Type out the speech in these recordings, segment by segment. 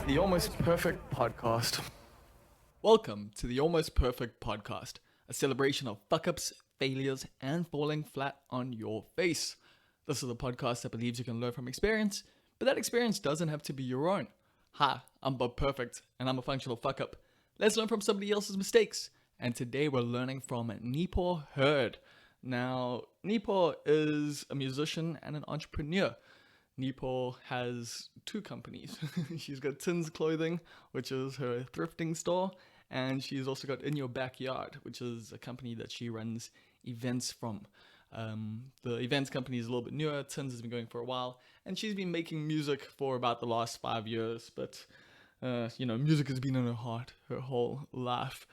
The Almost Perfect Podcast. Welcome to the Almost Perfect Podcast, a celebration of fuck-ups, failures, and falling flat on your face. This is a podcast that believes you can learn from experience, but that experience doesn't have to be your own. Hi, I'm Bob Perfect, and I'm a functional fuck-up. Let's learn from somebody else's mistakes. And today we're learning from Nipho Hurd. Now, Nipho is a musician and an entrepreneur. Nipho has two companies. She's got Tinz clothing, which is her thrifting store, and she's also got In Your Backyard, which is a company that she runs events from. The events company is a little bit newer. Tinz has been going for a while, and she's been making music for about the last 5 years, but music has been in her heart her whole life.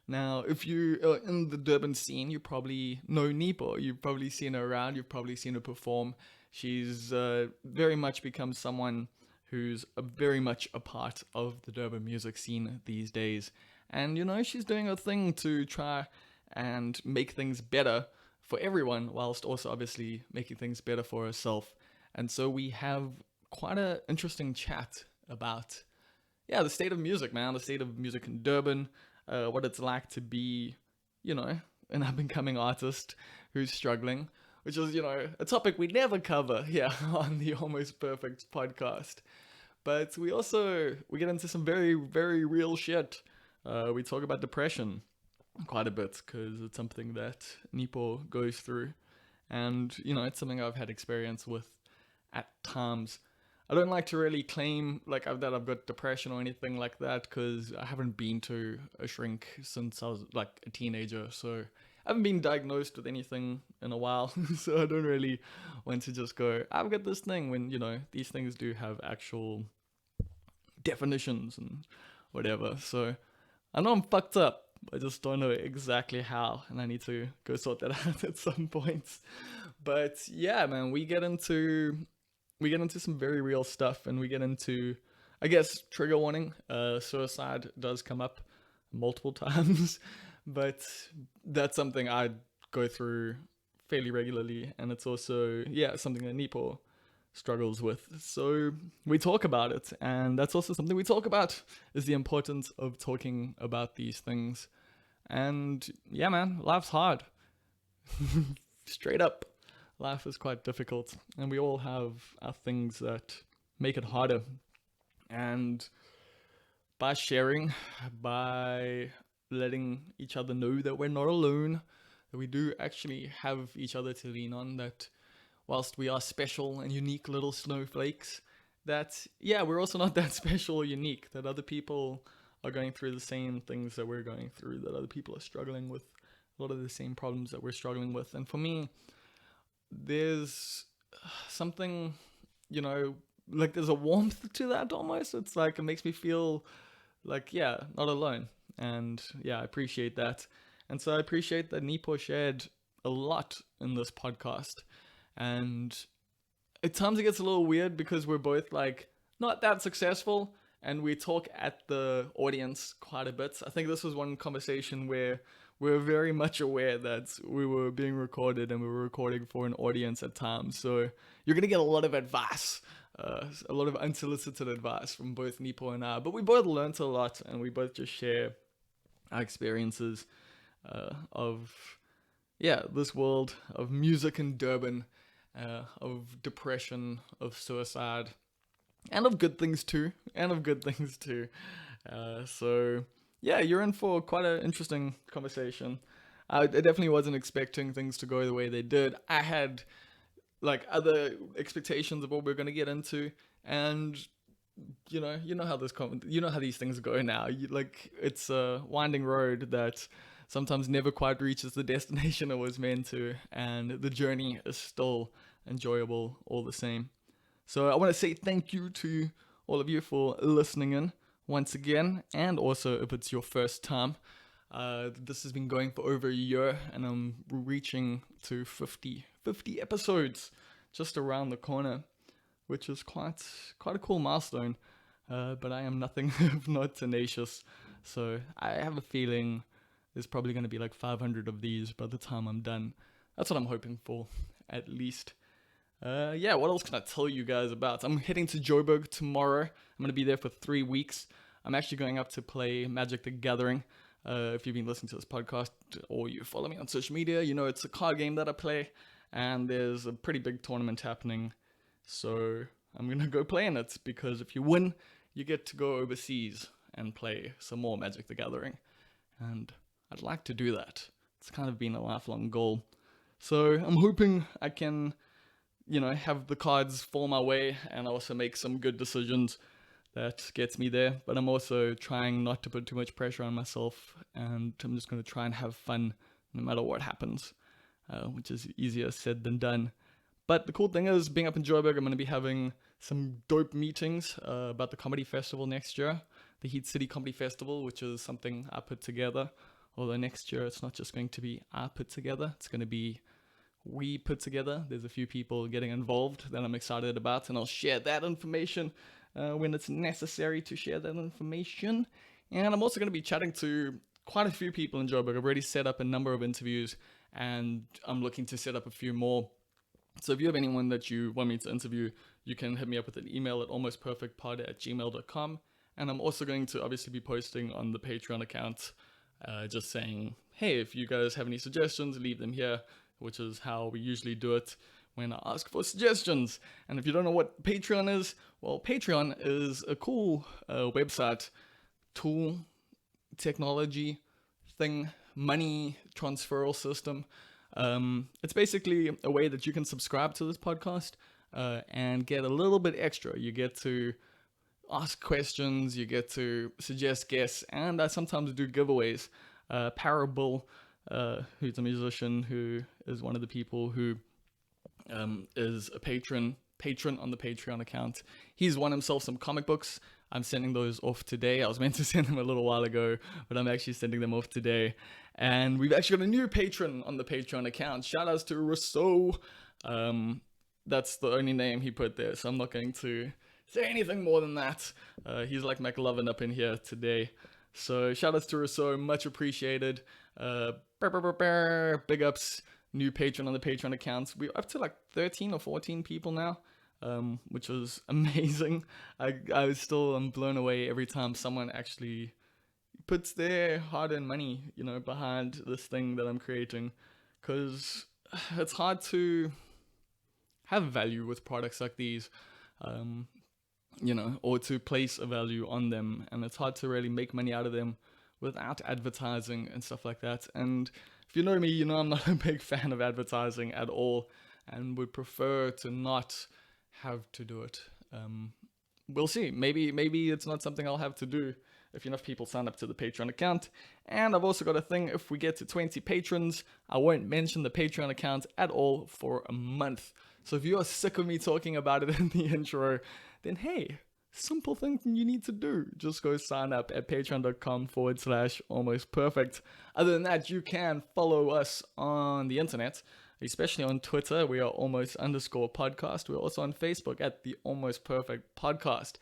Now, if you are in the Durban scene, you probably know Nipho. You've probably seen her around. You've probably seen her perform. She's very much become someone who's very much a part of the Durban music scene these days. And, she's doing her thing to try and make things better for everyone, whilst also obviously making things better for herself. And so we have quite an interesting chat about, the state of music, man. The state of music in Durban, what it's like to be, an up-and-coming artist who's struggling. Which is, a topic we never cover here on the Almost Perfect Podcast. But we get into some very, very real shit. We talk about depression quite a bit because it's something that Nipho goes through. And, it's something I've had experience with at times. I don't like to really claim that I've got depression or anything like that because I haven't been to a shrink since I was like a teenager. So I haven't been diagnosed with anything in a while, so I don't really want to just go, I've got this thing, when, these things do have actual definitions and whatever. So I know I'm fucked up, I just don't know exactly how, and I need to go sort that out at some point. But yeah, man, we get into some very real stuff, and we get into, I guess, trigger warning, suicide does come up multiple times. But that's something I go through fairly regularly, and it's also, something that Nipho struggles with. So we talk about it, and that's also something we talk about, is the importance of talking about these things. And yeah, man, life's hard. Straight up, life is quite difficult, and we all have our things that make it harder. And by sharing, by letting each other know that we're not alone, that we do actually have each other to lean on, that whilst we are special and unique little snowflakes, that, we're also not that special or unique, that other people are going through the same things that we're going through, that other people are struggling with a lot of the same problems that we're struggling with. And for me, there's something, there's a warmth to that almost. It's like, it makes me feel like, not alone. And I appreciate that. And so I appreciate that Nipho shared a lot in this podcast. And at times it gets a little weird because we're both not that successful, and we talk at the audience quite a bit. I think this was one conversation where we were very much aware that we were being recorded and we were recording for an audience at times. So you're going to get a lot of advice. A lot of unsolicited advice from both Nipho and I, but we both learned a lot, and we both just share our experiences of this world of music in Durban, of depression, of suicide, and of good things too. So you're in for quite an interesting conversation. I definitely wasn't expecting things to go the way they did. I had other expectations of what we're going to get into, and you know how these things go now. It's a winding road that sometimes never quite reaches the destination it was meant to, and the journey is still enjoyable all the same. So I want to say thank you to all of you for listening in once again, and also if it's your first time. This has been going for over a year, and I'm reaching to 50 episodes just around the corner, which is quite a cool milestone. But I am nothing if not tenacious. So I have a feeling there's probably going to be 500 of these by the time I'm done. That's what I'm hoping for, at least. What else can I tell you guys about? I'm heading to Joburg tomorrow. I'm going to be there for 3 weeks. I'm actually going up to play Magic the Gathering. If you've been listening to this podcast or you follow me on social media, you know it's a card game that I play. And there's a pretty big tournament happening. So I'm going to go play in it because if you win, you get to go overseas and play some more Magic the Gathering. And I'd like to do that. It's kind of been a lifelong goal. So I'm hoping I can, have the cards fall my way and also make some good decisions that gets me there. But I'm also trying not to put too much pressure on myself, and I'm just going to try and have fun no matter what happens, which is easier said than done. But the cool thing is, being up in Joburg, I'm going to be having some dope meetings about the comedy festival next year, the Heat City Comedy Festival, which is something I put together. Although next year it's not just going to be I put together, it's going to be we put together. There's a few people getting involved that I'm excited about, and I'll share that information when it's necessary to share that information. And I'm also going to be chatting to quite a few people in Joburg. I've already set up a number of interviews, and I'm looking to set up a few more. So if you have anyone that you want me to interview, you can hit me up with an email at almostperfectpod@gmail.com. And I'm also going to obviously be posting on the Patreon account, just saying, hey, if you guys have any suggestions, leave them here, which is how we usually do it when I ask for suggestions. And if you don't know what Patreon is, well, Patreon is a cool website, tool, technology thing, money transferal system. It's basically a way that you can subscribe to this podcast and get a little bit extra. You get to ask questions, you get to suggest guests, and I sometimes do giveaways. Parable, who's a musician who is one of the people who is a patron on the Patreon account. He's won himself some comic books. I'm sending those off today. I was meant to send them a little while ago, but I'm actually sending them off today. And we've actually got a new patron on the Patreon account. Shout outs to Rousseau. That's the only name he put there, so I'm not going to say anything more than that. He's like McLovin up in here today. So shout outs to Rousseau, much appreciated. Big ups, new patron on the Patreon accounts. We're up to like 13 or 14 people now, which was amazing. I'm blown away every time someone actually puts their hard-earned money, behind this thing that I'm creating, because it's hard to have value with products like these, or to place a value on them, and it's hard to really make money out of them without advertising and stuff like that. And if you know me, I'm not a big fan of advertising at all, and would prefer to not have to do it. We'll see. Maybe it's not something I'll have to do if enough people sign up to the Patreon account. And I've also got a thing, if we get to 20 patrons, I won't mention the Patreon account at all for a month. So if you are sick of me talking about it in the intro, then hey, simple thing you need to do. Just go sign up at patreon.com/almostperfect. Other than that, you can follow us on the internet, especially on Twitter. We are almost_podcast. We're also on Facebook at the Almost Perfect Podcast.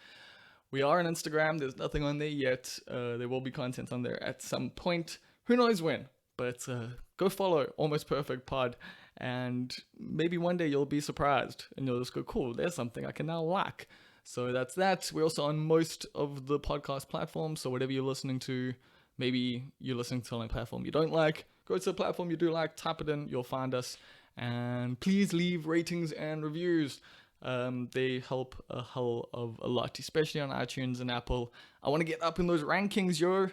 We are on Instagram. There's nothing on there yet. There will be content on there at some point. Who knows when? But go follow Almost Perfect Pod, and maybe one day you'll be surprised and you'll just go, cool, there's something I can now like. So that's that. We're also on most of the podcast platforms. So whatever you're listening to, maybe you're listening to on a platform you don't like, go to the platform you do like, type it in, you'll find us. And please leave ratings and reviews. They help a hell of a lot, especially on iTunes and Apple. I want to get up in those rankings, yo.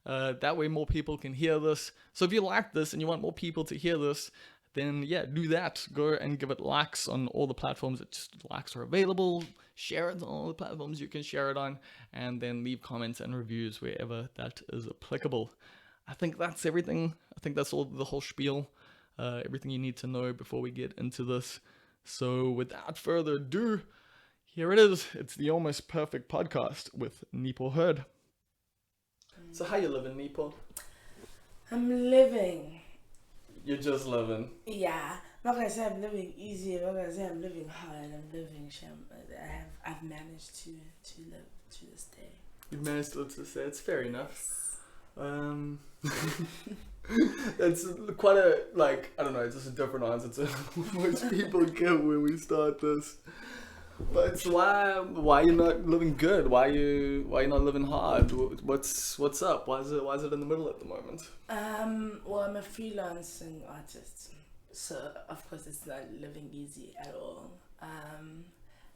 That way more people can hear this. So if you like this and you want more people to hear this, then yeah, do that. Go and give it likes on all the platforms that just likes are available. Share it on all the platforms you can share it on, and then leave comments and reviews wherever that is applicable. I think that's everything. I think that's all, the whole spiel. Everything you need to know before we get into this. So without further ado, here it is. It's the Almost Perfect Podcast with Nipho Hurd. So how you living, Nipho? I'm living. You're just living. Yeah. I'm not gonna say I'm living easy. I'm not gonna say I'm living hard. I'm living I've managed to live to this day. You've managed to live to this day. It's fair enough. That's quite a, like, I don't know, it's just a different answer to most people give when we start this. But it's why you're not living good? Why you not living hard? What's up? Why is it in the middle at the moment? Well, I'm a freelancing artist, so of course it's not living easy at all.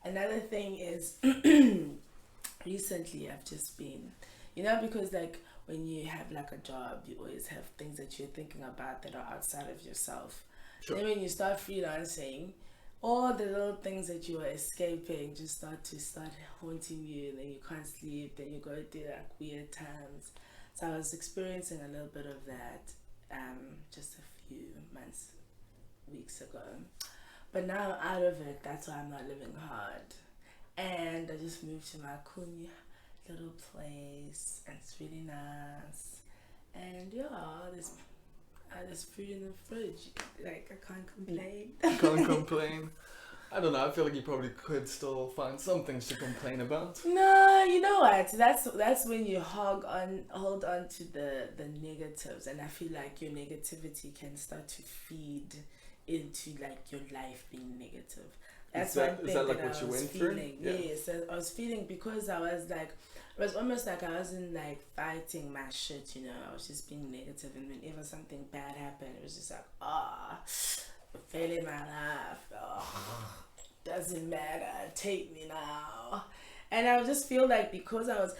Another thing is recently I've just been, because like when you have like a job, you always have things that you're thinking about that are outside of yourself. Sure. Then when you start freelancing, all the little things that you are escaping just start haunting you, and then you can't sleep, then you go through like weird times. So I was experiencing a little bit of that just a few weeks ago. But now I'm out of it, that's why I'm not living hard. And I just moved to my Kunya little place, and it's really nice. And yeah, there's food in the fridge. Like, I can't complain. Can't complain. I don't know. I feel like you probably could still find some things to complain about. No, you know what? That's when you hold on to the negatives, and I feel like your negativity can start to feed into like your life being negative. That's one thing that I was feeling. Yes, I was feeling, because I was like, it was almost like I wasn't like fighting my shit, I was just being negative, and whenever something bad happened, it was just like, failing my life, doesn't matter, take me now. And I would just feel like, because I was,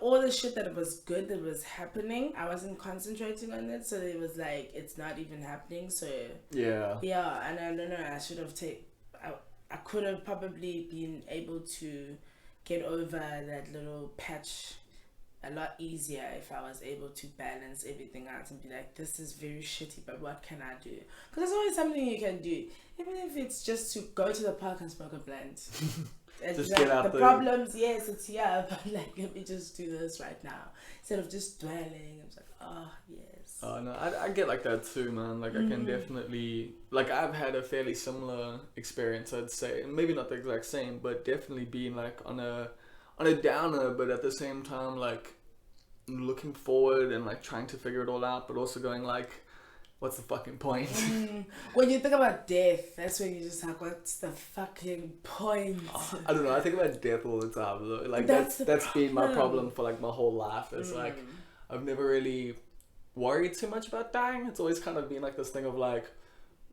all the shit that was good that was happening, I wasn't concentrating on it, so it was like, it's not even happening, so yeah, and I don't know, I should have I could have probably been able to get over that little patch a lot easier if I was able to balance everything out and be like, this is very shitty, but what can I do? Because there's always something you can do, even if it's just to go to the park and smoke a blunt. Just like, get out the problems, yes, it's here, but like, let me just do this right now instead of just dwelling. I was like, oh yes. Oh no, I get like that too, man. Like, I can definitely, like, I've had a fairly similar experience, I'd say, and maybe not the exact same, but definitely being like on a downer, but at the same time like looking forward and like trying to figure it all out, but also going like, what's the fucking point? When you think about death, that's when you just like, what's the fucking point? I don't know. I think about death all the time. Though. Like that's been my problem for like my whole life. It's like I've never really worried too much about dying. It's always kind of been like this thing of like,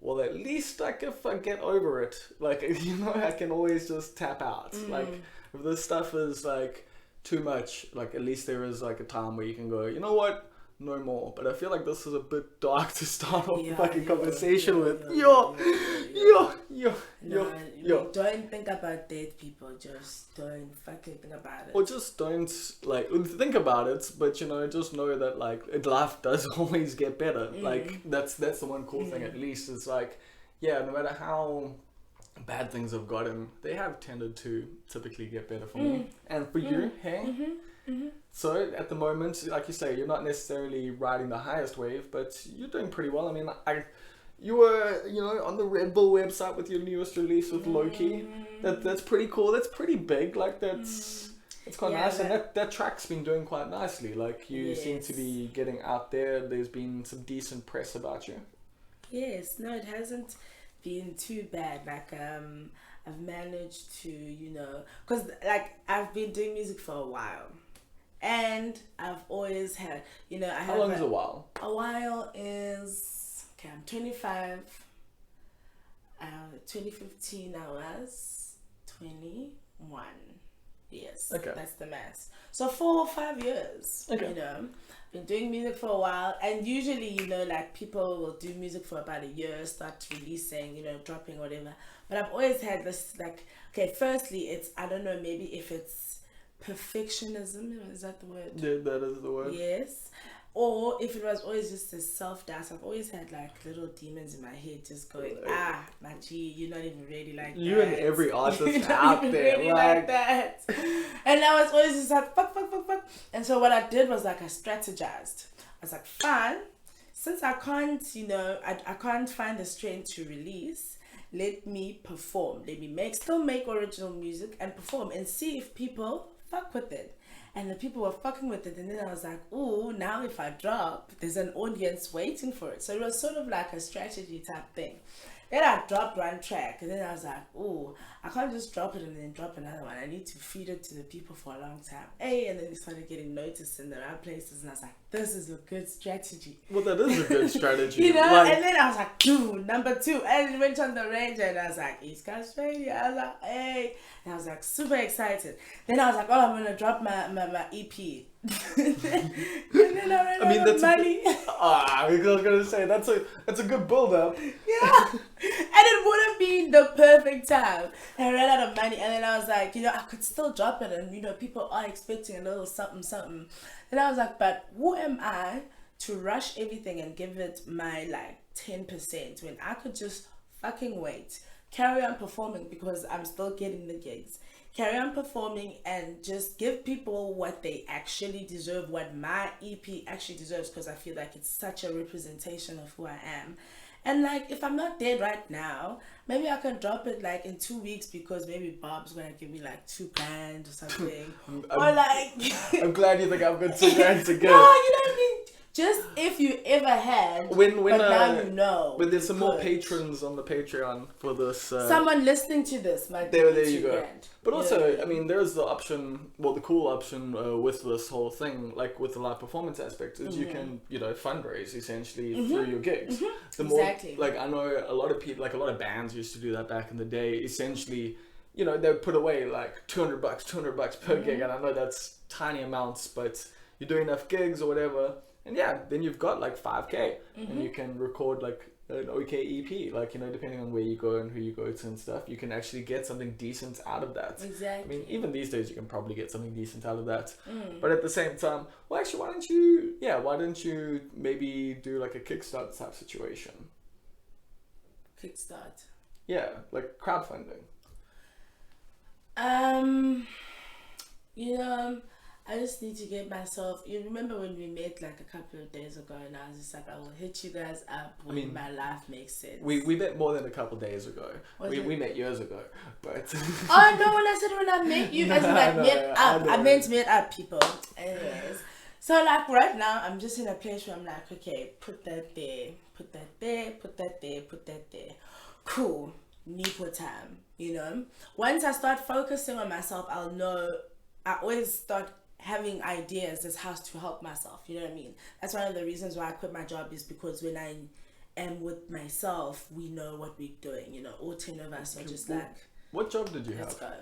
well, at least like if I get over it, like I can always just tap out. Like if this stuff is like too much, like at least there is like a time where you can go, you know what? No more. But I feel like this is a bit dark to start off the fucking conversation with. Yo. Don't think about dead people. Just don't fucking think about it. Or just don't like think about it, but just know that like life does always get better. Like that's the one cool thing. At least it's like, yeah, no matter how bad things have gotten, they have tended to typically get better for me and for you. Hey. So at the moment, like you say, you're not necessarily riding the highest wave, but you're doing pretty well. I mean, you were, on the Red Bull website with your newest release with Loki. That's pretty cool. That's pretty big. Like it's quite nice, and that track's been doing quite nicely. Like you seem to be getting out there. There's been some decent press about you. Yes, no, it hasn't been too bad. Like I've managed to, because like I've been doing music for a while. And I've always had, How long is a while? A while is, I'm 25. 2015 I was 21. Yes, okay. That's the maths. So 4 or 5 years, okay. Been doing music for a while. And usually, like people will do music for about a year, start releasing, dropping whatever. But I've always had this like, okay, firstly, it's, I don't know, maybe if it's perfectionism, is that the word? Yeah, that is the word. Yes. Or if it was always just a self-doubt, I've always had like little demons in my head just going, my G, you're not even really like you that. And every artist out there really like that. And I was always just like fuck. And so what I did was like I strategized. I was like, fine, since I can't, I can't find the strength to release, let me perform. Let me still make original music and perform and see if people fuck with it. and the people were fucking with it. And then I was like, ooh, now if I drop, there's an audience waiting for it. So it was sort of like a strategy type thing. Then I dropped one track, and then I was like, ooh, I can't just drop it and then drop another one. I need to feed it to the people for a long time. Hey, and then it started getting noticed in the right places, and I was like, this is a good strategy. Well, that is a good strategy. You know, and then I was like, dude, number 2. And it went on the range, and I was like, East Coast Radio. I was like, hey. And I was like, super excited. Then I was like, oh, I'm going to drop my EP. and then I ran out of money. I was going to say, that's a good build-up. Yeah. And it would have been the perfect time. And I ran out of money, and then I was like, you know, I could still drop it, and, you know, people are expecting a little something, something. And I was like, but who am I to rush everything and give it my, like, 10% when I could just fucking wait, carry on performing because I'm still getting the gigs, carry on performing and just give people what they actually deserve, what my EP actually deserves, because I feel like it's such a representation of who I am. And like, if I'm not dead right now, maybe I can drop it like in 2 weeks because maybe Bob's gonna give me like $2,000 or something. Or like, I'm glad you think I've got $2,000 to give. No, you know what I mean? Just if you ever had, but now you know. But there's some more patrons on the Patreon for this. Someone listening to this might there you go. $2,000. But also, I mean, there's the option, well, the cool option with this whole thing, like with the live performance aspect, is you can, you know, fundraise essentially through your gigs. The more, exactly. like, I know a lot of people, like a lot of bands used to do that back in the day. Essentially, you know, they would put away like $200 per gig, and I know that's tiny amounts, but you're doing enough gigs or whatever. And yeah, then you've got like 5K and you can record like an OK EP, like, you know, depending on where you go and who you go to and stuff, you can actually get something decent out of that. Exactly. I mean, even these days you can probably get something decent out of that. But at the same time, well, actually, why don't you maybe do like a Kickstart type situation? Kickstart. Yeah, like crowdfunding. You know, I just need to get myself. You remember when we met like a couple of days ago, and I was just like, I will hit you guys up when my life makes sense. We met more than a couple of days ago. We met years ago, but. Oh no! When I said when I met you guys, I meant met up, people. Anyways, so like right now, I'm just in a place where I'm like, okay, put that there, put that there, put that there, put that there. Cool, Nipho time. You know, once I start focusing on myself, I'll know. I always start having ideas as how to help myself, you know what I mean? That's one of the reasons why I quit my job, is because when I am with myself, we know what we're doing, you know, all 10 of us are just like... What job did you let's have? go.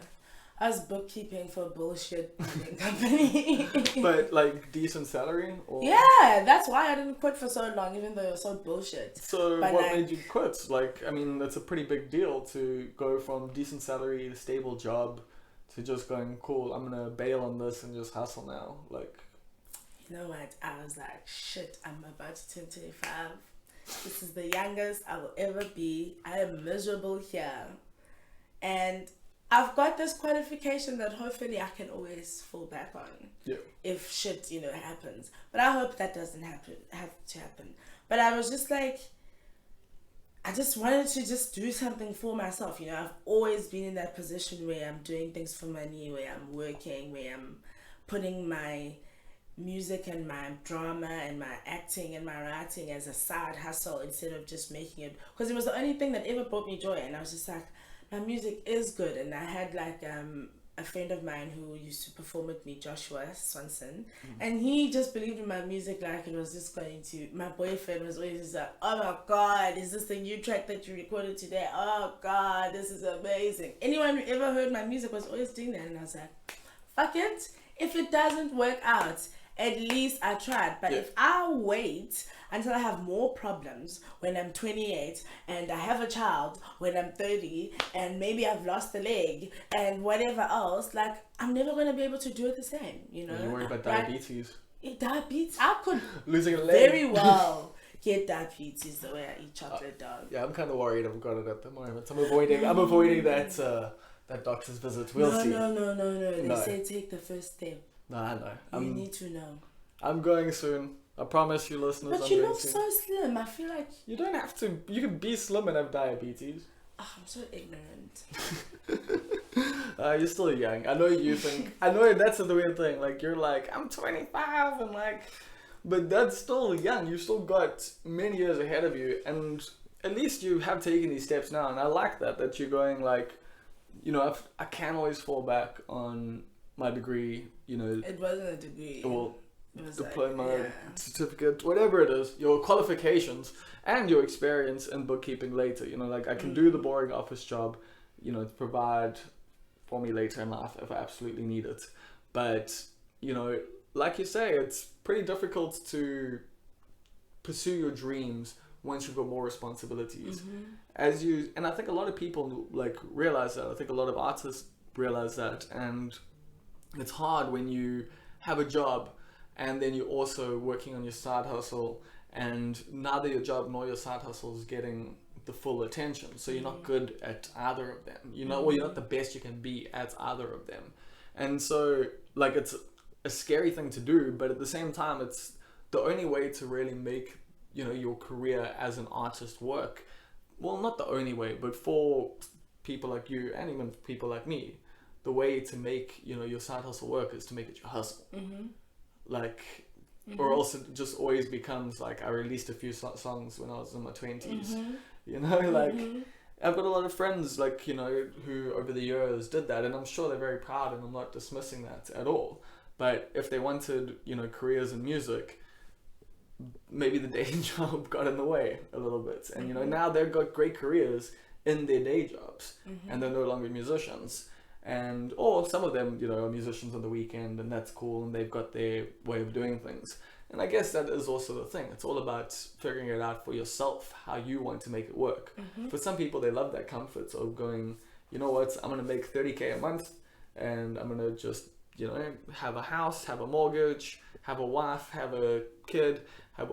I was bookkeeping for a bullshit company. But like decent salary? Or? Yeah, that's why I didn't quit for so long, even though it was so bullshit. So but what made you quit? Like, I mean, that's a pretty big deal to go from decent salary, stable job, to just going, cool, I'm gonna bail on this and just hustle now. Like, you know what? I was like, shit, I'm about to turn 25. This is the youngest I will ever be. I am miserable here. And I've got this qualification that hopefully I can always fall back on. Yeah. If shit, you know, happens. But I hope that doesn't have to happen. But I was just like, I just wanted to just do something for myself. You know, I've always been in that position where I'm doing things for money, where I'm working, where I'm putting my music and my drama and my acting and my writing as a side hustle instead of just making it, because it was the only thing that ever brought me joy. And I was just like, my music is good. And I had like a friend of mine who used to perform with me, Joshua Swanson, and he just believed in my music like it was just going to. My boyfriend was always just like, oh my god, is this the new track that you recorded today? Oh god, this is amazing. Anyone who ever heard my music was always doing that, and I was like, fuck it, if it doesn't work out, at least I tried. But if I wait until I have more problems when I'm 28 and I have a child when I'm 30 and maybe I've lost a leg and whatever else, like, I'm never going to be able to do it the same, you know? You're worried about diabetes. Diabetes? I could losing a leg. very well get diabetes the way I eat chocolate dog. Yeah, I'm kind of worried I've got it at the moment. I'm avoiding that doctor's visit. We'll see. No. They say take the first step. No, I know. You need to know. I'm going soon. I promise you, listeners. But you look so slim. I feel like you don't have to. You can be slim and have diabetes. Oh, I'm so ignorant. You're still young. I know you think. I know that's the weird thing. Like you're like, I'm 25 and like, but that's still young. You still got many years ahead of you, and at least you have taken these steps now. And I like that you're going like, I can always fall back on my degree. It wasn't a degree. Well, It was diploma, like, yeah. certificate, whatever it is, your qualifications and your experience in bookkeeping later. Like I can do the boring office job, to provide for me later in life if I absolutely need it. But, like you say, it's pretty difficult to pursue your dreams once you've got more responsibilities. And I think a lot of people like realize that. I think a lot of artists realize that. And it's hard when you have a job and then you're also working on your side hustle, and neither your job nor your side hustle is getting the full attention. So you're not good at either of them. You're not the best you can be at either of them. And so like it's a scary thing to do, but at the same time it's the only way to really make your career as an artist work. Well, not the only way, but for people like you and even people like me, the way to make your side hustle work is to make it your hustle. Like or else it just always becomes like I released a few songs when I was in my 20s. Like I've got a lot of friends like who over the years did that, and I'm sure they're very proud, and I'm not dismissing that at all. But if they wanted careers in music, maybe the day job got in the way a little bit, and now they've got great careers in their day jobs, and they're no longer musicians. And or some of them are musicians on the weekend, and that's cool, and they've got their way of doing things. And I guess that is also the thing. It's all about figuring it out for yourself, how you want to make it work. For some people, they love that comfort of going, you know what, I'm going to make 30K a month, and I'm going to just, have a house, have a mortgage, have a wife, have a kid, have,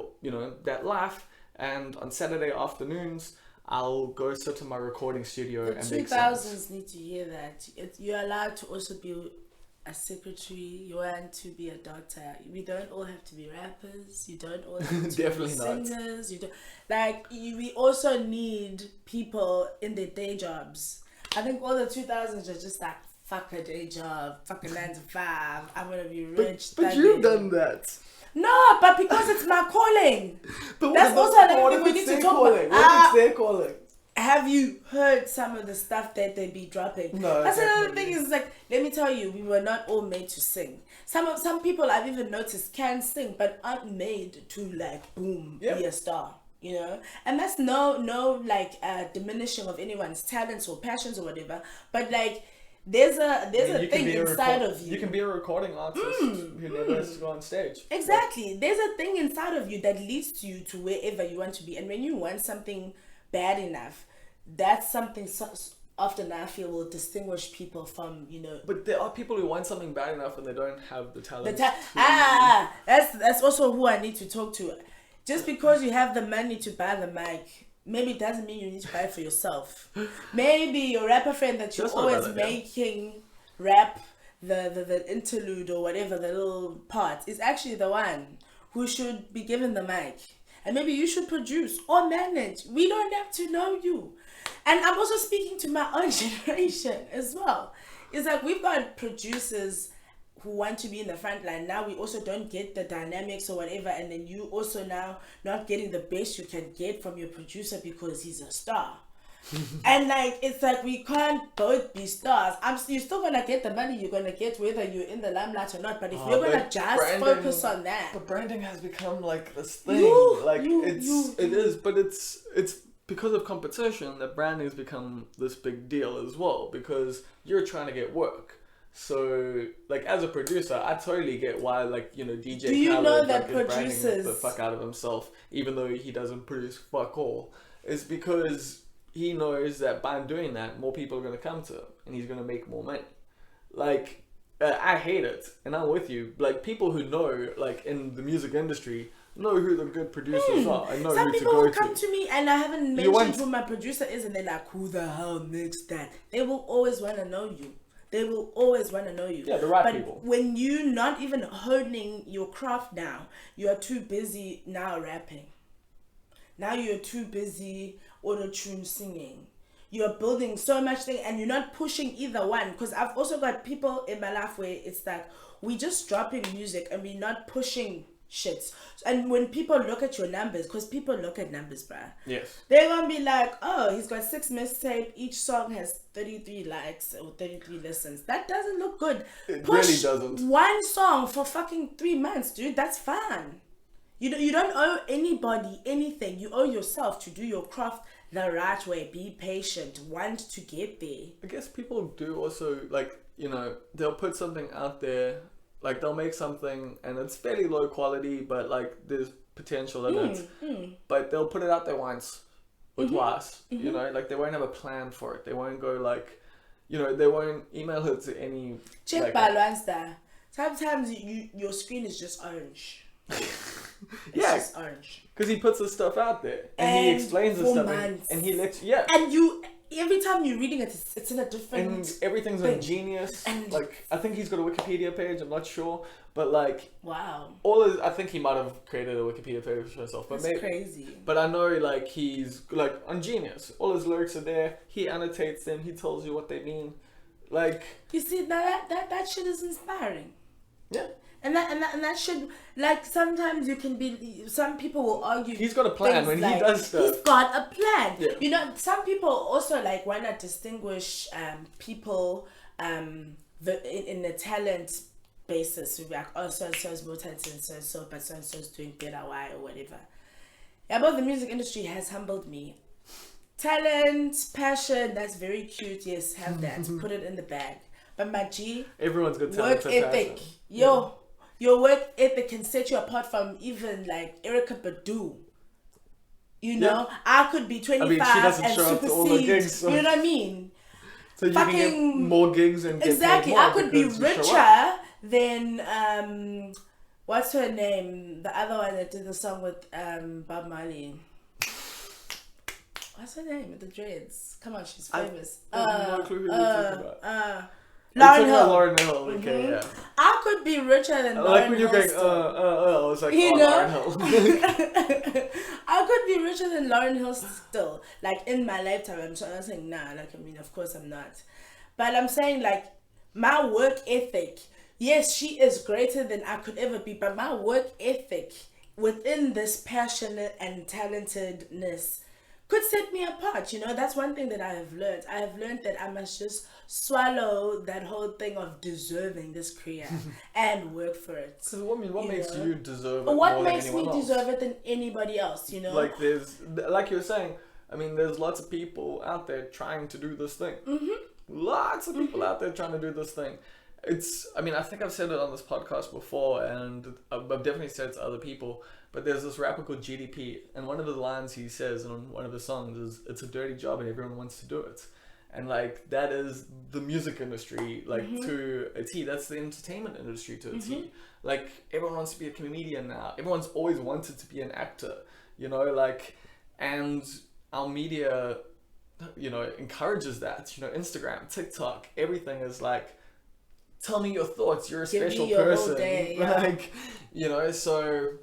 that life. And on Saturday afternoons, I'll go sit in my recording studio and make songs. The 2000s need to hear that. You're allowed to also be a secretary. You want to be a doctor. We don't all have to be rappers. You don't all have to be singers. You don't we also need people in their day jobs. I think all the 2000s are just like, fuck a day job, fuck a 9 to 5. I'm gonna be rich. But you've done that. No, but because it's my calling. But that's also another thing we need to talk about. What is their calling? Have you heard some of the stuff that they be dropping? No. That's another thing. Is like, let me tell you, we were not all made to sing. Some people I've even noticed can sing, but aren't made to like be a star. And that's no diminishing of anyone's talents or passions or whatever. But like, there's a thing inside of you. You can be a recording artist who never has to go on stage. Exactly. There's a thing inside of you that leads you to wherever you want to be. And when you want something bad enough, that's something often I feel will distinguish people from, But there are people who want something bad enough and they don't have the talent. That's also who I need to talk to. Just because you have the money to buy the mic, maybe it doesn't mean you need to buy it for yourself. Maybe your rapper friend that you're always making rap the interlude or whatever, the little part, is actually the one who should be given the mic. And maybe you should produce or manage. We don't have to know you. And I'm also speaking to my own generation as well. It's like we've got producers who want to be in the front line. Now we also don't get the dynamics or whatever, and then you also now not getting the best you can get from your producer because he's a star. And like, it's like we can't both be stars. You're still gonna get the money you're gonna get whether you're in the limelight or not, but if you're gonna just focus on that. But branding has become like this thing. It is, but it's because of competition that branding has become this big deal as well, because you're trying to get work. So, like, as a producer, I totally get why, like, DJ Do you Khaled, know that is producers branding the fuck out of himself, even though he doesn't produce fuck all. It's because he knows that by doing that, more people are going to come to him, and he's going to make more money. Like, I hate it, and I'm with you. Like, people who know, like, in the music industry, know who the good producers are. I know some who to people go will come to me and I haven't mentioned who my producer is, and they're like, who the hell makes that? They will always want to know you. They will always want to know you. Yeah, the right people. When you're not even honing your craft now, you are too busy now rapping. Now you're too busy auto-tune singing. you're building so much thing and you're not pushing either one. Because I've also got people in my life where it's like we just dropping music and we're not pushing shit. And when people look at your numbers, because people look at numbers, bruh. Yes. They're gonna be like, oh, he's got 6 mixtape, each song has 33 likes or 33 listens. That doesn't look good. It Push really doesn't. one song for fucking 3 months, dude. That's fine. You don't owe anybody anything. You owe yourself to do your craft the right way. Be patient. Want to get there. I guess people do also, like, you know, they'll put something out there, like they'll make something and it's fairly low quality, but like there's potential in it. But they'll put it out there once or twice, you know, like they won't have a plan for it. They won't go like, you know, they won't email it to any... Check like, balance there. Sometimes your screen is just orange. It's just orange. Because he puts this stuff out there and he explains this stuff and he lets and you every time you're reading it, it's in a different and everything's thing. ingenious. And like I think he's got a Wikipedia page. I'm not sure, but like wow, I think he might have created a Wikipedia page for himself. But that's crazy. But I know like he's like ingenious. All his lyrics are there. He annotates them. He tells you what they mean. Like you see that shit is inspiring. Yeah. And that should, like, sometimes you can be, some people will argue he's got a plan when he does stuff. He's got a plan. Yeah. You know, some people also like want to distinguish people in the talent basis. So like, oh, so and so is more talented and so, but so and so is doing better, why or whatever. Yeah, but the music industry has humbled me. Talent, passion, that's very cute. Yes, have that. Put it in the bag. But my G, everyone's got talent. Work ethic. Yo. Your work ethic can set you apart from even like Erykah Badu. You know, I could be 25 she doesn't and show up to all the supersede. gigs, so. You know what I mean? So you can get more gigs and get exactly. paid more I could be because you show richer up. than what's her name? The other one that did the song with Bob Marley. What's her name with the dreads? Come on, she's famous. I have no clue who you're talking about. Lauren Hill. Okay, yeah. I could be richer than I Lauren like when you're Hill going, I was like, you Lauren know? Hill. I could be richer than Lauren Hill still. Like, in my lifetime, I'm not saying, nah, like, I mean, of course I'm not. But I'm saying, like, my work ethic, yes, she is greater than I could ever be, but my work ethic within this passionate and talentedness could set me apart. You know, that's one thing that I have learned. I have learned that I must just swallow that whole thing of deserving this career and work for it. Because what makes you deserve it? What more makes than me anyone else? deserve it than anybody else? You know, like like you were saying. I mean, there's lots of people out there trying to do this thing. Lots of people out there trying to do this thing. I mean, I think I've said it on this podcast before, and I've definitely said it to other people. But there's this rapper called GDP, and one of the lines he says on one of the songs is, "It's a dirty job, and everyone wants to do it." And like that is the music industry, like to a T. That's the entertainment industry to a T. Like everyone wants to be a comedian now. Everyone's always wanted to be an actor, you know. Like, and our media, you know, encourages that. You know, Instagram, TikTok, everything is like, tell me your thoughts. You're a special person. Day, yeah. Like, you know, so.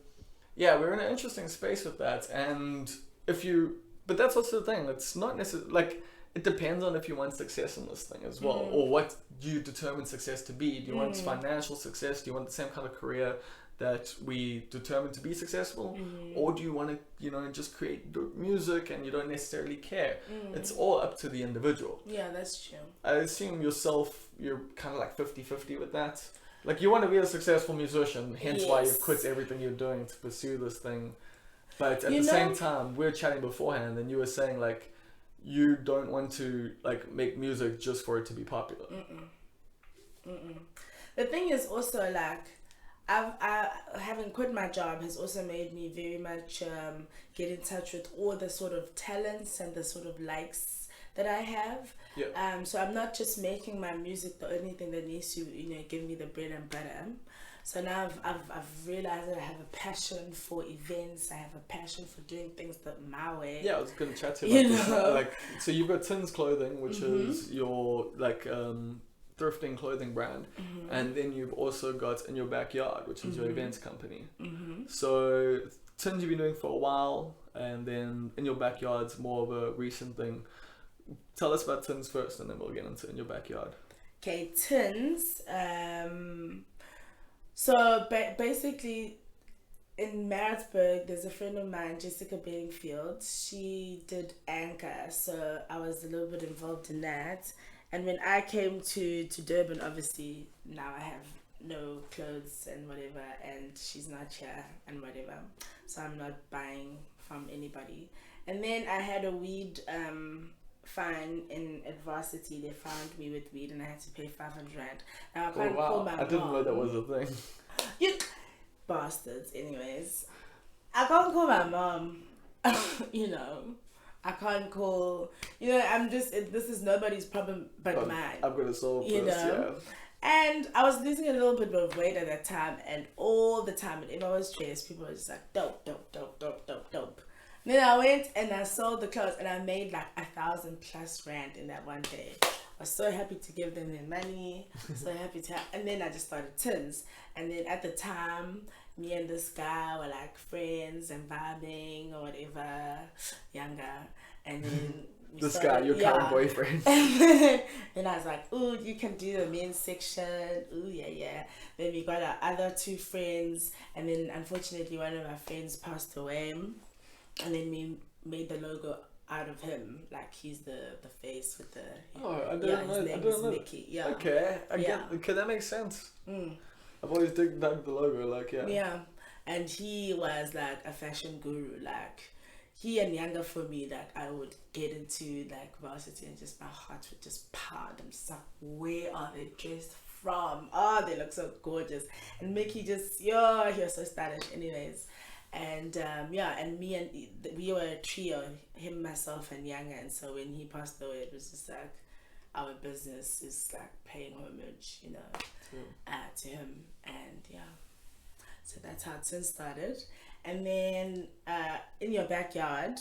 Yeah, we're in an interesting space with that, and but that's also the thing. It's not necessarily like it depends on if you want success in this thing as well, or what you determine success to be. Do you want financial success? Do you want the same kind of career that we determine to be successful, or do you want to, you know, just create music and you don't necessarily care? It's all up to the individual. Yeah, that's true. I assume you're kind of like 50-50 with that. Like, you want to be a successful musician, hence why you've quit everything you're doing to pursue this thing. But at the same time, we were chatting beforehand, and you were saying, like, you don't want to, like, make music just for it to be popular. The thing is also, like, I having quit my job has also made me very much get in touch with all the sort of talents and the sort of likes that I have. Yeah. So I'm not just making my music the only thing that needs to, you know, give me the bread and butter. So now I've realized that I have a passion for events. I have a passion for doing things my way. Yeah, I was going to chat to you about know? this. Like, so you've got Tinz clothing, which is your like thrifting clothing brand, and then you've also got In Your Backyard, which is your events company. So Tinz you've been doing for a while, and then In Your Backyard's more of a recent thing. tell us about Tinz first, and then we'll get into In Your Backyard. Okay, Tinz. So basically, in Maritzburg, there's a friend of mine, Jessica Bedingfield. She did anchor, so I was a little bit involved in that. And when I came to Durban, obviously now I have no clothes and whatever, and she's not here and whatever, so I'm not buying from anybody. And then I had a weed fine at varsity. They found me with weed, and I had to pay 500 rand. Now I can't call my mom. I didn't know that was a thing. You bastards. Anyways, I can't call my mom. You know, I can't call. You know, I'm just. This is nobody's problem but mine. I'm gonna solve you this. know? Yeah. And I was losing a little bit of weight at that time, and all the time, and if I was stressed, people were just like, dope, dope, dope, dope, dope, dope. And then I went and I sold the clothes, and I made like 1,000+ rand in that one day. I was so happy to give them their money, so happy to and then I just started Tinz. And then at the time, me and this guy were like friends and vibing or whatever, younger. And then this guy, your current boyfriend. And I was like, ooh, you can do the men's section. Ooh, yeah. Then we got our other 2 friends, and then unfortunately one of our friends passed away, and then we made the logo out of him. Like, he's the face with the... I didn't know. His name is Mickey. Yeah. Okay, okay, that makes sense. I've always dug the logo, like, yeah. Yeah, and he was like a fashion guru, like... He and younger for me, like, I would get into like varsity and just my heart would just pound. I'm just like, where are they dressed from? Oh, they look so gorgeous. And Mickey just, he was so stylish anyways. And and me and we were a trio, him, myself, and younger. And so when he passed away, it was just like our business is like paying homage, you know, to him. And so that's how Tinz started. And then In Your Backyard.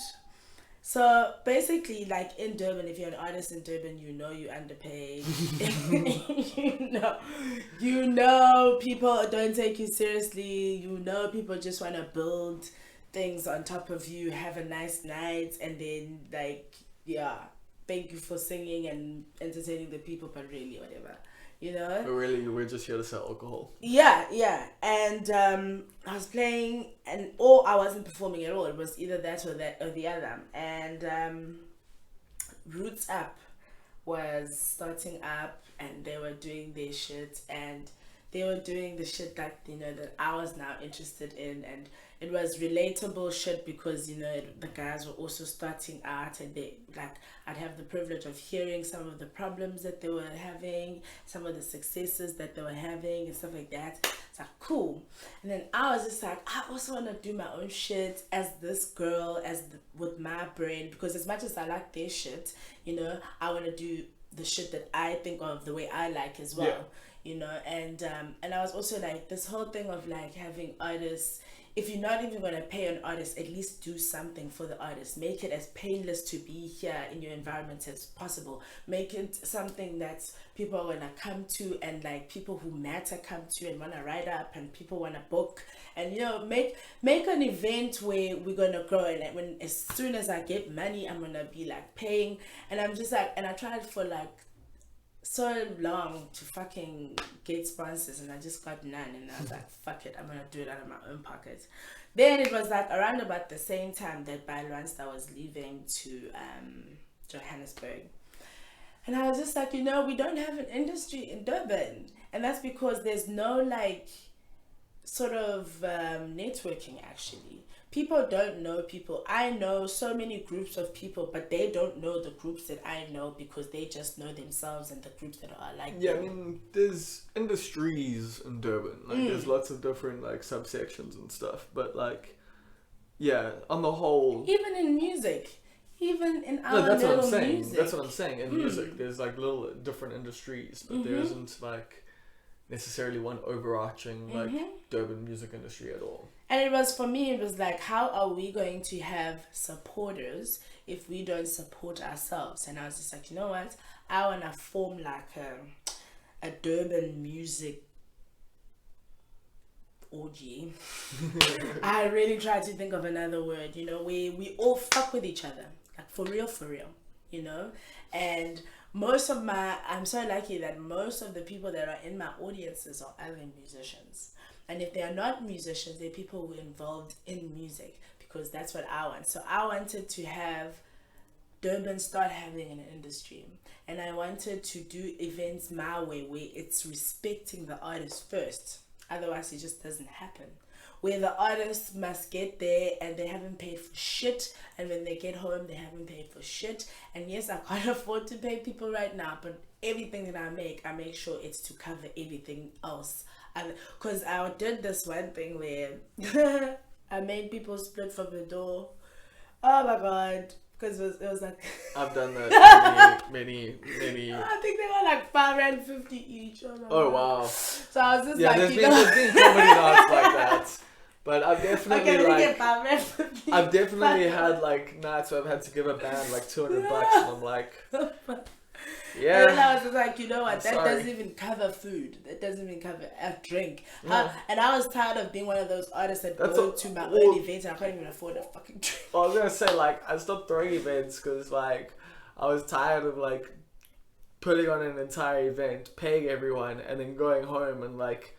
So basically, like in Durban, if you're an artist in Durban, you know you're underpaid. you know people don't take you seriously. You know people just want to build things on top of you, have a nice night, and then thank you for singing and entertaining the people, but really whatever. You know? But really, we're just here to sell alcohol. Yeah. And I was playing, or I wasn't performing at all. It was either that or the other. And Roots Up was starting up, and they were doing their shit, and they were doing the shit that, you know, that I was now interested in, and it was relatable shit because, you know, the guys were also starting out, and they, like, I'd have the privilege of hearing some of the problems that they were having, some of the successes that they were having and stuff like that. It's like, cool. And then I was just like, I also want to do my own shit as this girl, with my brain, because as much as I like their shit, you know, I want to do the shit that I think of the way I like as well. Yeah. You know, and I was also like, this whole thing of like having artists, if you're not even going to pay an artist, at least do something for the artist. Make it as painless to be here in your environment as possible. Make it something that people are going to come to, and like people who matter come to and want to write up, and people want to book, and, you know, make an event where we're going to grow. And as soon as I get money, I'm going to be like paying. And I'm just like, and I tried for like so long to fucking get sponsors, and I just got none, and I was like, fuck it, I'm gonna do it out of my own pocket. Then it was like around about the same time that Bailwansta was leaving to Johannesburg, and I was just like, you know, we don't have an industry in Durban, and that's because there's no like sort of networking. Actually, people don't know people. I know so many groups of people, but they don't know the groups that I know, because they just know themselves and the groups that are like them. I mean, there's industries in Durban. Like, there's lots of different like subsections and stuff. But like, on the whole, even in music, even in our that's little what I'm saying. music. That's what I'm saying. In music, there's like little different industries, but there isn't like necessarily one overarching like Durban music industry at all. And it was, for me, it was like, how are we going to have supporters if we don't support ourselves? And I was just like, you know what? I want to form like a Durban music orgy. I really tried to think of another word, you know, where we all fuck with each other. Like, for real. you know. And I'm so lucky that most of the people that are in my audiences are other musicians. And if they are not musicians, they're people who are involved in music, because that's what I want. So I wanted to have Durban start having an industry, and I wanted to do events my way where it's respecting the artist first. Otherwise, it just doesn't happen. Where the artists must get there and they haven't paid for shit, and when they get home, they haven't paid for shit. And yes, I can't afford to pay people right now, but everything that I make sure it's to cover everything else. Because I did this one thing where I made people split from the door. Oh my god. Because it was like... I've done that many. I think they were like $5.50 each. Oh wow. So I was just there's been comedy nights like that. But I've definitely I've definitely had like nights where I've had to give a band like $200 and I'm like, yeah. And then I was just like, you know what? That sorry. doesn't even cover food. That doesn't even cover a drink. No. And I was tired of being one of those artists that go to my own events and I can't even afford a fucking drink. Well, I was gonna say like I stopped throwing events because like I was tired of like putting on an entire event, paying everyone, and then going home and like,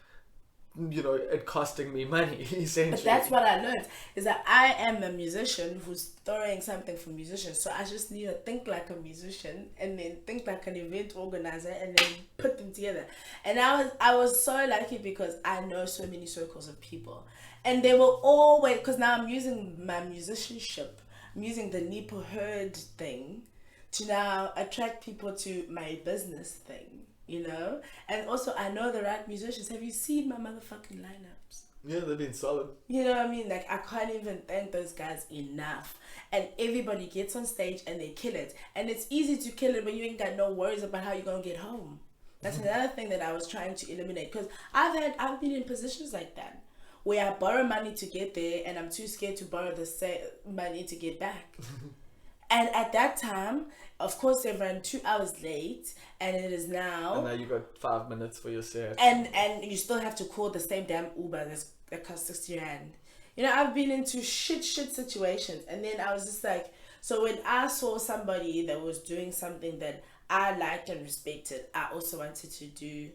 you know, it costing me money essentially. But that's what I learned, is that I am a musician who's throwing something for musicians. So I just need to think like a musician and then think like an event organizer and then put them together. And I was so lucky because I know so many circles of people. And they will always, because now I'm using my musicianship, I'm using the Nipho Hurd thing to now attract people to my business thing. You know, and also I know the right musicians. Have you seen my motherfucking lineups? Yeah, they've been solid. You know what I mean? Like I can't even thank those guys enough. And everybody gets on stage and they kill it. And it's easy to kill it when you ain't got no worries about how you're gonna get home. That's another thing that I was trying to eliminate, because I've been in positions like that where I borrow money to get there and I'm too scared to borrow the same money to get back. And at that time, of course, they ran 2 hours late, and it is now. And now you got 5 minutes for your set. And you still have to call the same damn Uber that costs 60 rand. You know, I've been into shit situations, and then I was just like, so when I saw somebody that was doing something that I liked and respected, I also wanted to do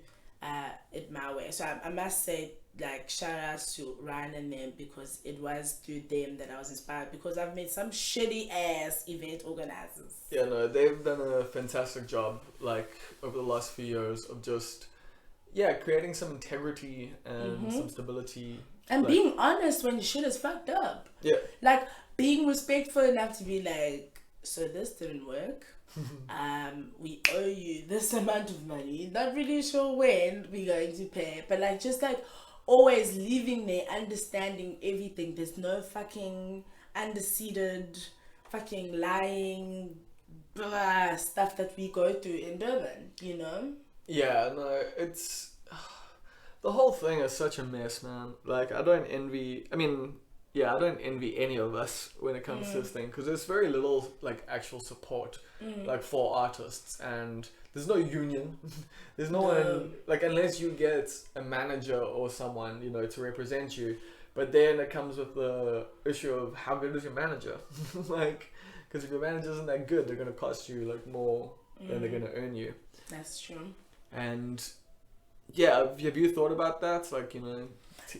it my way. So I must say, like, shout outs to Ryan and them, because it was through them that I was inspired, because I've met some shitty ass event organizers. Yeah, no, they've done a fantastic job, like, over the last few years of just, creating some integrity and some stability. And like, being honest when shit is fucked up. Yeah. Like, being respectful enough to be like, so this didn't work. We owe you this amount of money. Not really sure when we're going to pay. But, like, just, like, always leaving there, understanding everything. There's no fucking underseated, fucking lying, blah, stuff that we go through in Durban, you know? Yeah, no, it's... The whole thing is such a mess, man. Like, I don't envy any of us when it comes to this thing, because there's very little, like, actual support, like, for artists, and there's no union. There's no one, like, unless you get a manager or someone, you know, to represent you. But then it comes with the issue of how good is your manager? Like, because if your manager isn't that good, they're going to cost you, like, more than they're going to earn you. That's true. And, yeah, have you thought about that? Like, you know...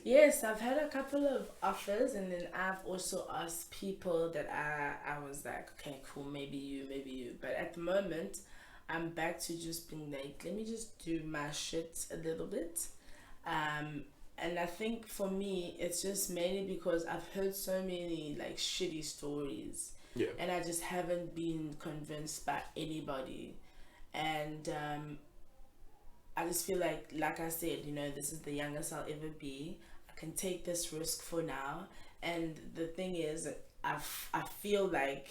Yes, I've had a couple of offers, and then I've also asked people that I was like, okay, cool, maybe you. But at the moment, I'm back to just being like, let me just do my shit a little bit. And I think for me, it's just mainly because I've heard so many like shitty stories. Yeah. And I just haven't been convinced by anybody. And I just feel like I said, you know, this is the youngest I'll ever be. I can take this risk for now. And the thing is, I feel like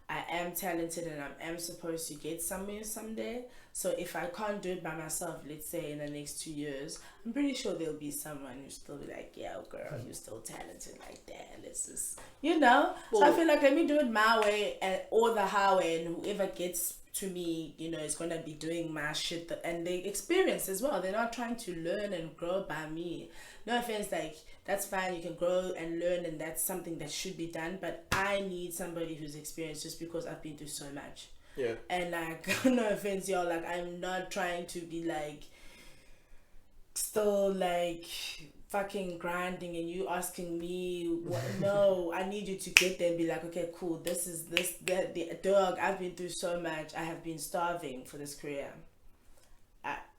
I am talented and I am supposed to get somewhere someday. So if I can't do it by myself, let's say in the next 2 years, I'm pretty sure there'll be someone who'll still be like, yeah, girl, you're still talented like that. Let's just, you know. So I feel like, let me do it my way or the highway, and whoever gets to me, you know, is going to be doing my shit. And they experience as well. They're not trying to learn and grow by me. No offense, like, that's fine, you can grow and learn, and that's something that should be done, but I need somebody who's experienced, just because I've been through so much. Yeah. And like, no offense, y'all, like, I'm not trying to be like still like fucking grinding and you asking me what. No, I need you to get there and be like, okay, cool, this is that the dog. I've been through so much. I have been starving for this career.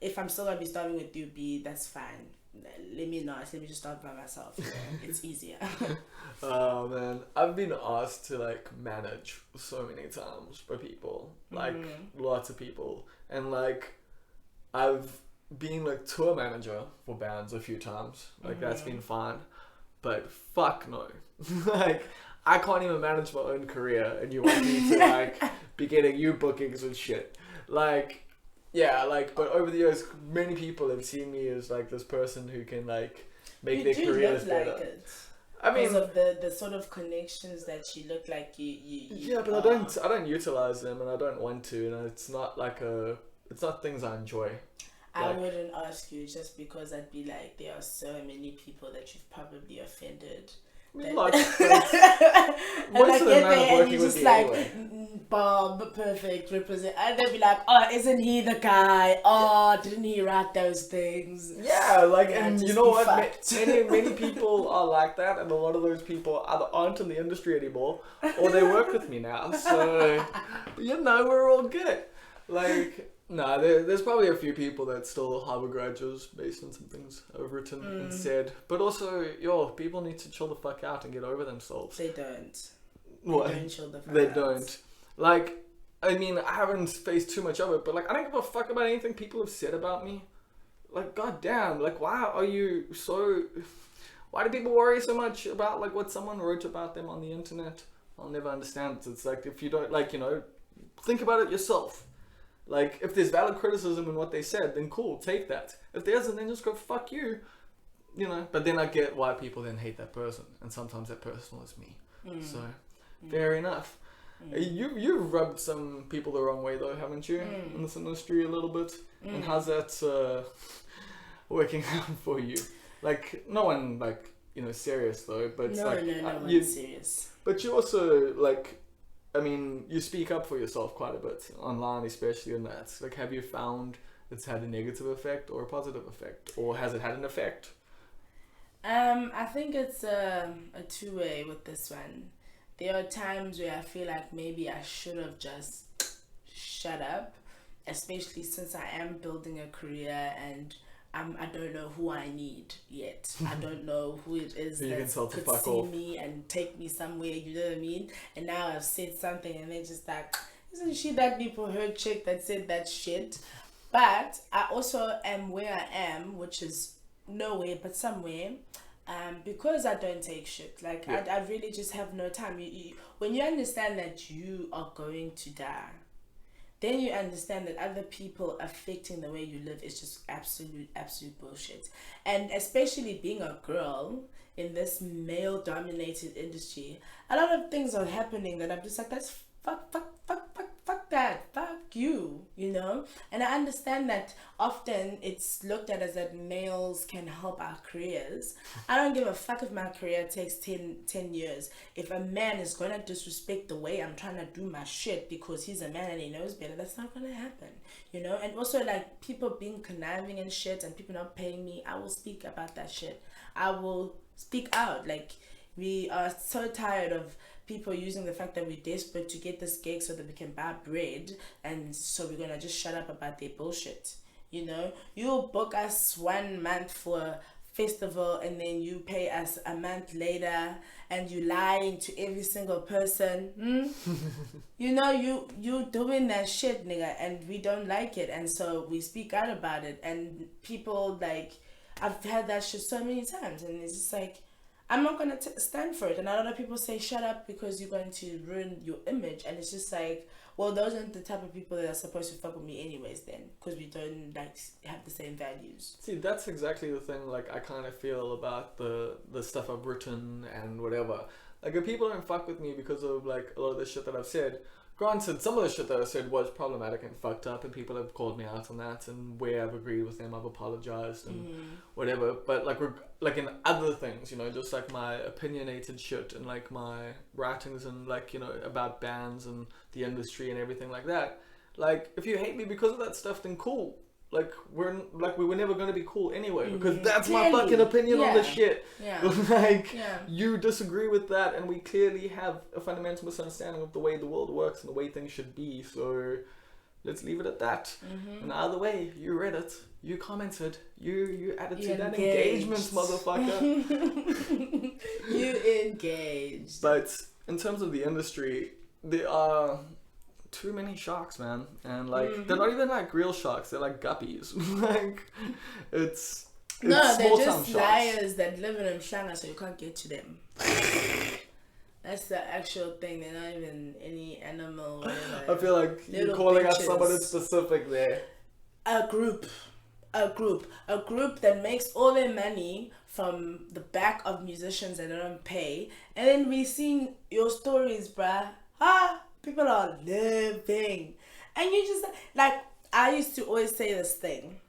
If I'm still gonna be starving with you, that's fine. Let me just start by myself. It's easier. Oh man, I've been asked to like manage so many times by people, like lots of people, and like I've been like tour manager for bands a few times. Like that's been fine, but fuck no. Like I can't even manage my own career, and you want me to like be getting you bookings and shit. Like. Yeah, like, but over the years, many people have seen me as like this person who can like make their careers better. Like it. I mean, because of the sort of connections that you look like you yeah, but I don't utilize them, and I don't want to, and it's not things I enjoy. I Like, wouldn't ask you just because I'd be like, there are so many people that you've probably offended. I mean, And like, I most of get them there are and working you with just me like, anyway. Bob, perfect, represent. And they'll be like, oh, isn't he the guy? Oh, didn't he write those things? Yeah, like, Yeah, and just you know be what? fucked. Many people are like that, and a lot of those people either aren't in the industry anymore, or they work with me now. So, you know, we're all good. Like, no, there's probably a few people that still harbor grudges based on some things I've written and said. But also, people need to chill the fuck out and get over themselves. They don't. What? They don't chill the fuck They out. don't. Like, I mean, I haven't faced too much of it, but like, I don't give a fuck about anything people have said about me. Like, goddamn, like, why do people worry so much about like what someone wrote about them on the internet? I'll never understand it. It's like, if you don't, like, think about it yourself. Like, if there's valid criticism in what they said, then cool, take that. If there isn't, then just go fuck you. But then I get why people then hate that person, and sometimes that person was me. So, fair enough. You've rubbed some people the wrong way though, haven't you? In this industry a little bit. And how's that working out for you? Like, no one serious though, but no one's serious. But you also like, I mean, you speak up for yourself quite a bit online, especially in that. Like, have you found it's had a negative effect or a positive effect, or has it had an effect? I think it's a two-way with this one. There are times where I feel like maybe I should have just shut up, especially since I am building a career and I don't know who I need yet. I don't know who it is that could see me and take me somewhere, you know what I mean? And now I've said something and they're just like, isn't she that Nipho Hurd chick that said that shit? But I also am where I am, which is nowhere but somewhere. Because I don't take shit. Like, yeah. I really just have no time. When you understand that you are going to die, then you understand that other people affecting the way you live is just absolute bullshit. And especially being a girl in this male-dominated industry, a lot of things are happening that I'm just like, that's fuck that, fuck you, And I understand that often it's looked at as that males can help our careers. I don't give a fuck if my career takes 10 years. If a man is going to disrespect the way I'm trying to do my shit because he's a man and he knows better, that's not going to happen, And also, like, people being conniving and shit and people not paying me, I will speak about that shit. I will speak out. Like, we are so tired of people using the fact that we're desperate to get this gig so that we can buy bread, and so we're gonna just shut up about their bullshit. You'll book us 1 month for a festival and then you pay us a month later and you lying to every single person. You doing that shit, nigga, and we don't like it, and so we speak out about it. And people, like, I've had that shit so many times, and it's just like, I'm not going to stand for it. And a lot of people say, shut up because you're going to ruin your image. And it's just like, well, those aren't the type of people that are supposed to fuck with me anyways then. Because we don't, like, have the same values. See, that's exactly the thing, like, I kind of feel about the stuff I've written and whatever. Like, if people don't fuck with me because of, like, a lot of the shit that I've said, granted, some of the shit that I said was problematic and fucked up, and people have called me out on that, and where I've agreed with them, I've apologized and whatever. But like in other things, you know, just like my opinionated shit and like my writings and like, you know, about bands and the industry and everything like that. Like, if you hate me because of that stuff, then cool. Like, we were never going to be cool anyway, because that's my fucking opinion on the shit. Yeah. You disagree with that, and we clearly have a fundamental misunderstanding of the way the world works and the way things should be, so let's leave it at that. And either way, you read it, you commented, you added to that engagement, motherfucker. You engaged. But in terms of the industry, there are too many sharks, man, and like they're not even like real sharks, they're like guppies. Like it's they're small-time just sharks. liars that live in Mshanga, so you can't get to them. That's the actual thing. They're not even any animal, whatever. I feel like you're calling out somebody specific there. A group that makes all their money from the back of musicians that don't pay, and then we seen your stories, bruh. People are living, and you just like, I used to always say this thing,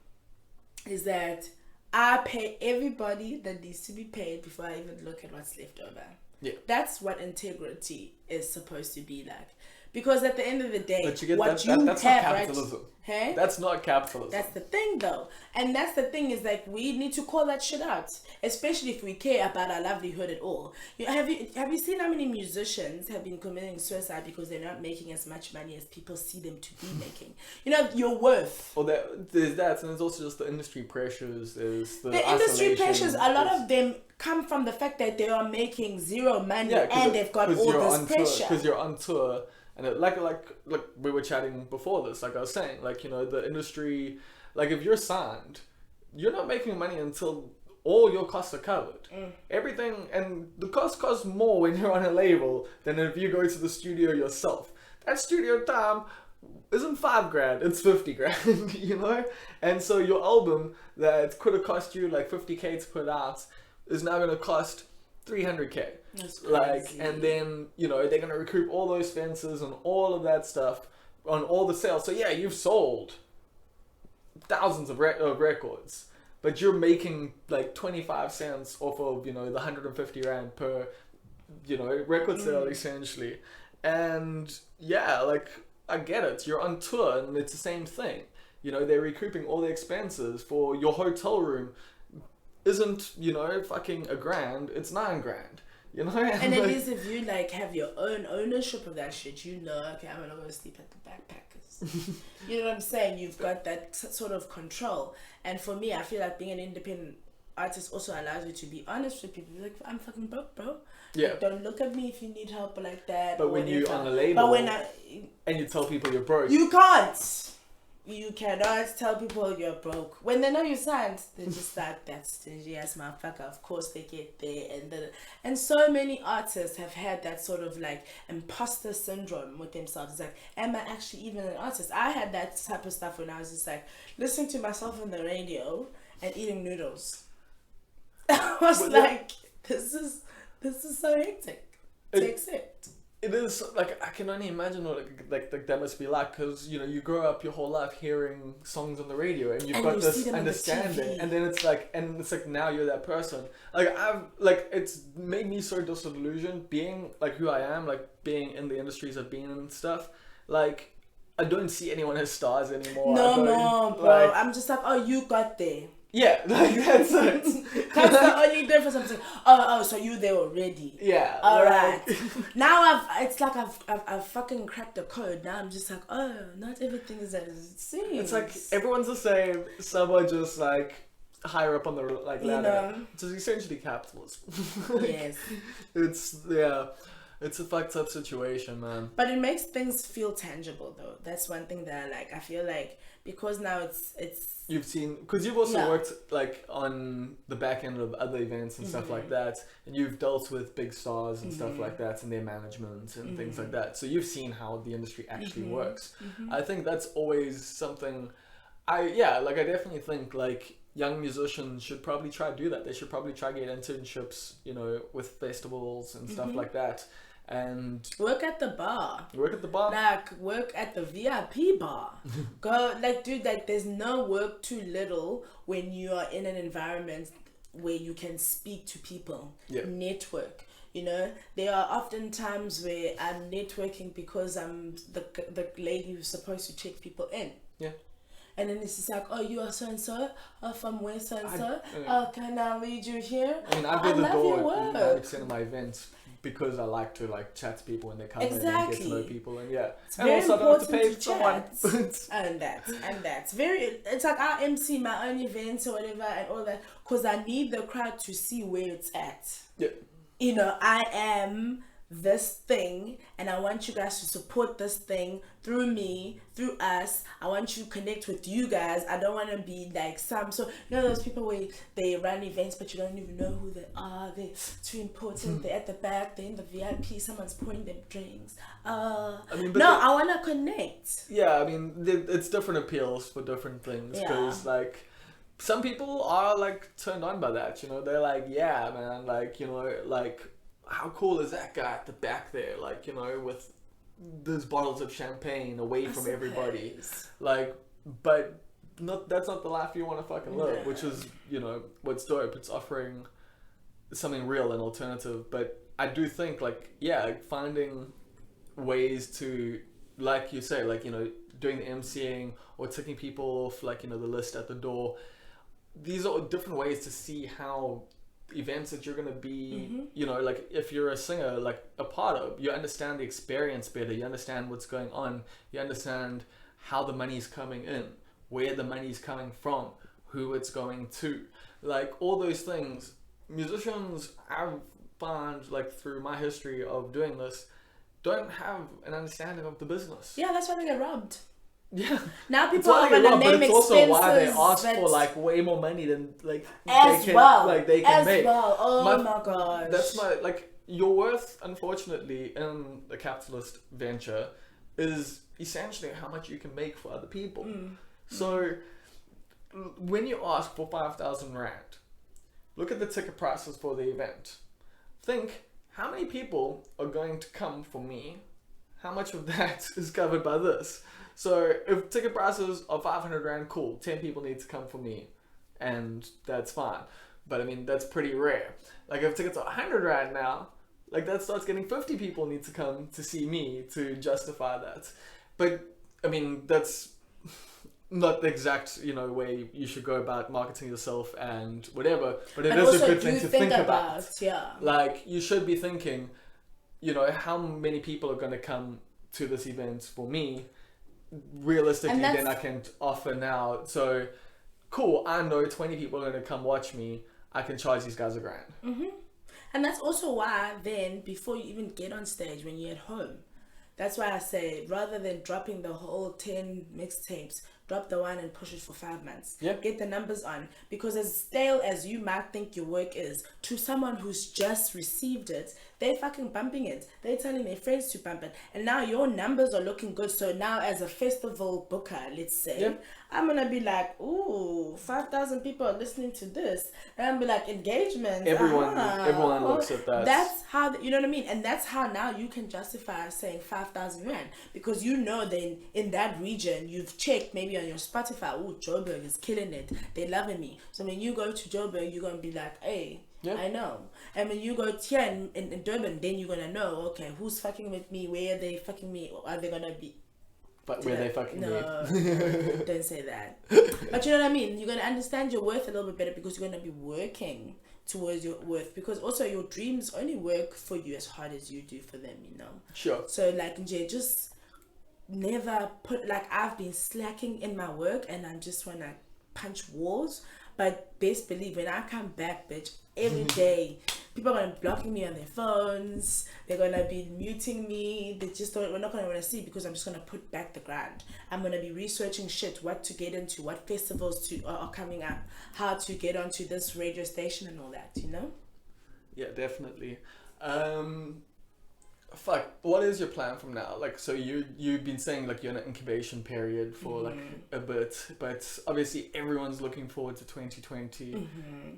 is that I pay everybody that needs to be paid before I even look at what's left over. Yeah, that's what integrity is supposed to be like. Because at the end of the day, but you get that's not capitalism. Right? Hey? That's not capitalism. That's the thing, though. And that's the thing, is like, we need to call that shit out, especially if we care about our livelihood at all. Have you seen how many musicians have been committing suicide because they're not making as much money as people see them to be making? You know, your worth. Well, there's that, and there's also just the industry pressures. There's the industry pressures. A lot of of them come from the fact that they are making zero money, and they've got all this pressure. Because you're on tour. And it, like we were chatting before this, like I was saying, like, you know, the industry, like if you're signed, you're not making money until all your costs are covered. Everything, and the costs more when you're on a label than if you go to the studio yourself. That studio time isn't $5,000, it's $50,000, you know? And so your album that could have cost you like $50,000 to put out is now going to cost $300,000. That's crazy. Like, and then, you know, they're gonna recoup all those expenses and all of that stuff on all the sales. So yeah, you've sold thousands of records, but you're making like 25 cents off of, you know, the 150 rand per, you know, record sale essentially. And yeah, like, I get it, you're on tour and it's the same thing. You know, they're recouping all the expenses for your hotel room. Isn't, you know, fucking $1,000, it's $9,000. You know, and at least if you like have your own ownership of that shit, you know, okay, I'm gonna go sleep at the Backpackers. You know what I'm saying? You've got that sort of control. And for me, I feel like being an independent artist also allows you to be honest with people. Like, I'm fucking broke, bro. Yeah. Like, don't look at me if you need help like that. But when you're on a label, and you tell people you're broke, you can't. You cannot tell people you're broke. When they know you signed, they're just like, that's stingy ass motherfucker. Of course they get there. And so many artists have had that sort of like imposter syndrome with themselves. It's like, am I actually even an artist? I had that type of stuff when I was just like listening to myself on the radio and eating noodles. I was this is so hectic to accept. It is, like, I can only imagine what like that must be like, because, you know, you grow up your whole life hearing songs on the radio and you've got this understanding, and then it's like now you're that person. Like, it's made me so disillusioned being like who I am, like being in the industries I've been in and stuff. Like, I don't see anyone as stars anymore. No, bro. I'm just like, oh, you got there. Yeah, like, that's it. That's the only difference. I'm saying, oh, so you there already? Yeah. All right. Now it's like I've fucking cracked the code. Now I'm just like, oh, not everything is as it seems. It's like everyone's the same. Some are just like higher up on the ladder. You know? It's essentially capitalism. Yes. It's a fucked up situation, man. But it makes things feel tangible, though. That's one thing that I like. I feel like because now it's. You've seen, because you've also worked like on the back end of other events and stuff like that, and you've dealt with big stars and stuff like that and their management and things like that. So you've seen how the industry actually works. I think that's always something. I definitely think like young musicians should probably try to do that. They should probably try to get internships, you know, with festivals and stuff like that. and Work at the bar. work at the bar. Like, work at the VIP bar. Go, like, dude, like, there's no work too little when you are in an environment where you can speak to people. Yeah. Network. You know, there are often times where I'm networking because I'm the lady who's supposed to check people in. Yeah. And then it's just like, oh, you are so and so, from where so and so. Yeah. Oh, can I lead you here? I mean, I do the love door your at work. 90% of my events because I like to like chat to people when they come in and Exactly. get to know people, and yeah, It's and very also I don't have to important pay to someone. chat. and that's very. It's like I MC my own events or whatever and all that because I need the crowd to see where it's at. Yeah. You know, I am this thing and I want you guys to support this thing through me, through us. I want you to connect with you guys. I don't want to be like so you know those people where they run events but you don't even know who they are. They're too important. They're at the back, they're in the VIP, someone's pouring them drinks. I want to connect. Yeah, I mean, it's different appeals for different things because like some people are like turned on by that, you know. They're like, yeah, man, like, you know, like how cool is that guy at the back there, like, you know, with those bottles of champagne away from everybody, like, but that's not the life you want to fucking live, which is, you know, what's dope. It's offering something real and alternative. But I do think like, yeah, finding ways to, like you say, like, you know, doing the MCing or taking people off, like, you know, the list at the door. These are different ways to see how events that you're going to be, you know, like if you're a singer, like a part of, you understand the experience better, you understand what's going on, you understand how the money's coming in, where the money's coming from, who it's going to, like all those things. Musicians, I've found, like through my history of doing this, don't have an understanding of the business. Yeah, that's why they get robbed. Yeah. Now people are but gonna name it's expenses. also why they ask for like way more money than like as they can, well. like they can as make. well. Oh my gosh. That's my like your worth, unfortunately, in the capitalist venture is essentially how much you can make for other people. So when you ask for 5,000 rand, look at the ticket prices for the event. Think how many people are going to come for me. How much of that is covered by this? So if ticket prices are 500 rand, cool. 10 people need to come for me, and that's fine. But I mean, that's pretty rare. Like if tickets are 100 rand now, like that starts getting 50 people need to come to see me to justify that. But I mean, that's not the exact, you know, way you should go about marketing yourself and whatever. But it is a good thing to think about. Yeah. Like you should be thinking, you know, how many people are going to come to this event for me? Realistically, then I can offer now. So cool, I know 20 people are going to come watch me. I can charge these guys $1,000. And that's also why then before you even get on stage, when you're at home, that's why I say rather than dropping the whole 10 mixtapes, drop the one and push it for 5 months. Yeah. Get the numbers on, because as stale as you might think your work is, to someone who's just received it, they're fucking bumping it. They're telling their friends to bump it, and now your numbers are looking good. So now as a festival booker, let's say, I'm gonna be like, ooh, 5,000 people are listening to this, and I'm be like, engagement. Everyone looks at that. That's how you know what I mean, and that's how now you can justify saying 5,000 rand, because you know then in that region you've checked maybe on your Spotify. Oh, Joburg is killing it. They're loving me. So when you go to Joburg, you're gonna be like, hey. Yeah. I know. And when you go here in Durban, then you're gonna know, okay, who's fucking with me, where are they fucking me, are they gonna be? But where they fucking me? No, don't say that. But you know what I mean? You're gonna understand your worth a little bit better, because you're gonna be working towards your worth, because also your dreams only work for you as hard as you do for them, you know? Sure. So like, just never put, like, I've been slacking in my work and I just wanna punch walls. But best believe when I come back, bitch, every day people are gonna be blocking me on their phones. They're gonna be muting me. They just don't. We're not gonna want to see, because I'm just gonna put back the grind. I'm gonna be researching shit, what to get into, what festivals are coming up, how to get onto this radio station and all that. You know? Yeah, definitely. Fuck, what is your plan from now? Like, so you've been saying like you're in an incubation period for like a bit, but obviously everyone's looking forward to 2020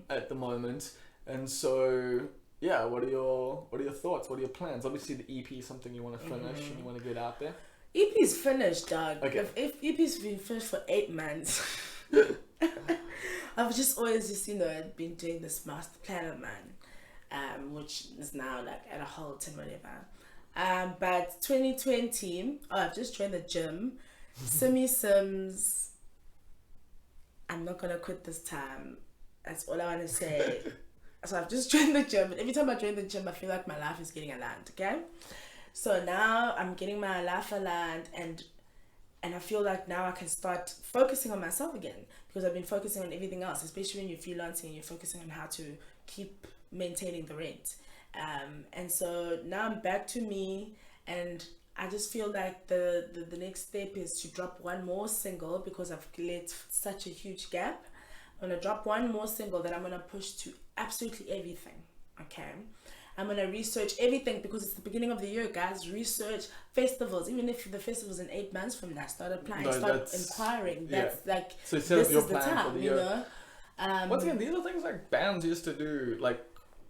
at the moment, and so yeah, what are your thoughts? What are your plans? Obviously, the EP is something you want to finish and you want to get out there. EP's finished, dog. Okay. If EP's been finished for 8 months, I've just always been doing this master plan of mine, which is now like at a halt and whatever. But 2020, I've just joined the gym. Simmy Sims, I'm not gonna quit this time. That's all I want to say. So I've just joined the gym, and every time I join the gym, I feel like my life is getting aligned. Okay, so now I'm getting my life aligned, and I feel like now I can start focusing on myself again, because I've been focusing on everything else, especially when you're freelancing. You're focusing on how to keep maintaining the rent, and so now I'm back to me, and I just feel like the next step is to drop one more single, because I've let such a huge gap. I'm gonna drop one more single that I'm gonna push to absolutely everything. Okay, I'm gonna research everything, because it's the beginning of the year, guys. Research festivals, even if the festival's in 8 months from now. Start applying, start inquiring. That's like, so set this up your is the plan time, for the year. Once again, these are things like bands used to do like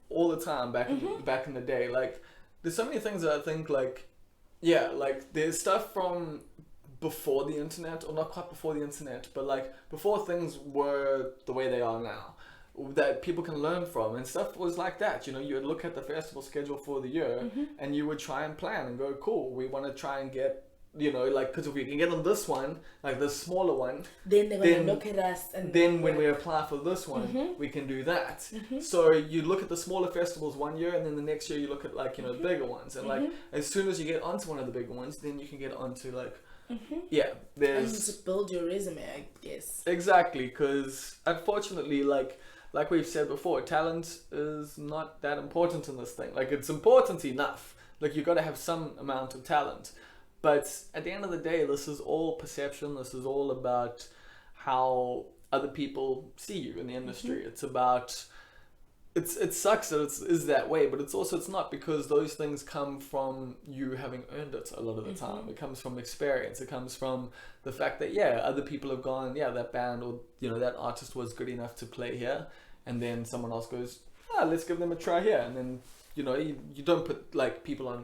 all the time back in the day. Like, there's so many things that I think like, yeah, like there's stuff from before the internet, or not quite before the internet, but like before things were the way they are now, that people can learn from, and stuff was like that. You would look at the festival schedule for the year, and you would try and plan and go, cool, we want to try and get, like, because if we can get on this one, like the smaller one, then they're gonna look at us, and then when we apply for this one, we can do that. So you look at the smaller festivals one year, and then the next year you look at like the bigger ones, and like as soon as you get onto one of the bigger ones, then you can get onto like yeah, there's, and just build your resume, I guess. Exactly, because unfortunately, like we've said before, talent is not that important in this thing. Like, it's important enough. Like, you got to have some amount of talent. But at the end of the day, this is all perception. This is all about how other people see you in the industry. It's about, it sucks that it is that way, but it's not, because those things come from you having earned it a lot of the time. It comes from experience. It comes from the fact that, yeah, other people have gone, yeah, that band or, that artist was good enough to play here. And then someone else goes, let's give them a try here. And then, you don't put like people on,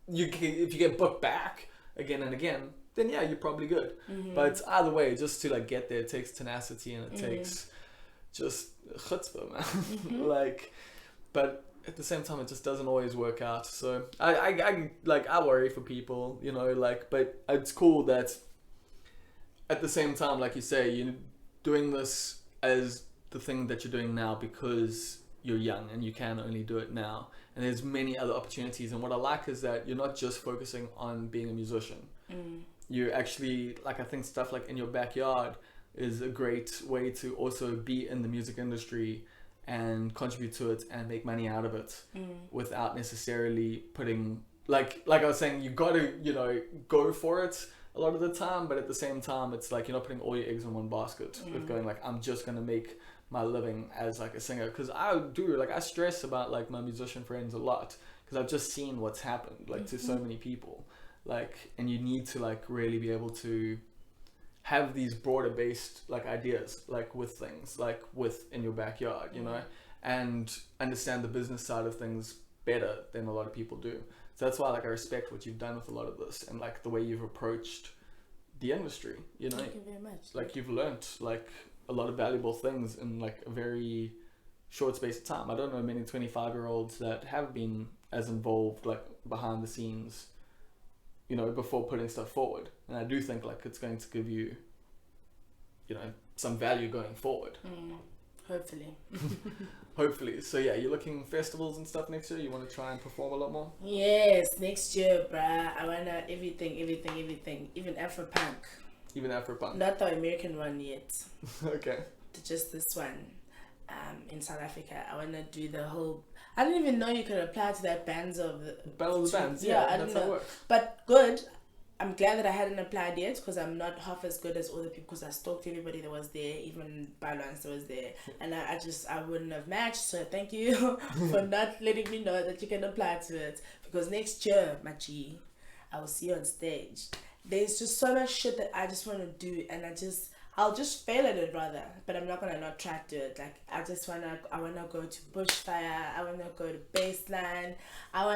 if you get booked back again and again, then yeah, you're probably good. But either way, just to like get there, it takes tenacity, and it takes just chutzpah, man. Like, but at the same time, it just doesn't always work out. So I worry for people, like, but it's cool that at the same time, like you say, you're doing this as the thing that you're doing now because you're young and you can only do it now, and there's many other opportunities. And what I like is that you're not just focusing on being a musician. You actually, like, I think stuff like In Your Backyard is a great way to also be in the music industry and contribute to it and make money out of it without necessarily putting, like I was saying, you got to go for it a lot of the time, but at the same time, it's like you're not putting all your eggs in one basket with going like, I'm just gonna make my living as like a singer. Because I stress about like my musician friends a lot, because I've just seen what's happened like to so many people, like, and you need to like really be able to have these broader based like ideas, like with things like with In Your Backyard, and understand the business side of things better than a lot of people do. So that's why, like, I respect what you've done with a lot of this, and like the way you've approached the industry. Thank you very much. Like, you've learned like a lot of valuable things in like a very short space of time. I don't know many 25-year-olds that have been as involved like behind the scenes, before putting stuff forward. And I do think like it's going to give you, some value going forward. Hopefully. Hopefully. So yeah, you're looking festivals and stuff next year? You want to try and perform a lot more? Yes, next year, bruh. I wanna everything. Even Afropunk. Even Afropunk? Not the American one yet. Okay. Just this one. In South Africa. I wanna do the whole, I didn't even know you could apply to that bands of the Battle of the Bands, yeah, I that's didn't how know. it works. But good. I'm glad that I hadn't applied yet, because I'm not half as good as other people, because I stalked everybody that was there, even Balance that was there, and I wouldn't have matched. So thank you for not letting me know that you can apply to it, because next year, my G, I will see you on stage. There's just so much shit that I just want to do, and I I'll just fail at it rather, but I'm not gonna not try to do it. Like I wanna go to bushfire. I wanna go to baseline. I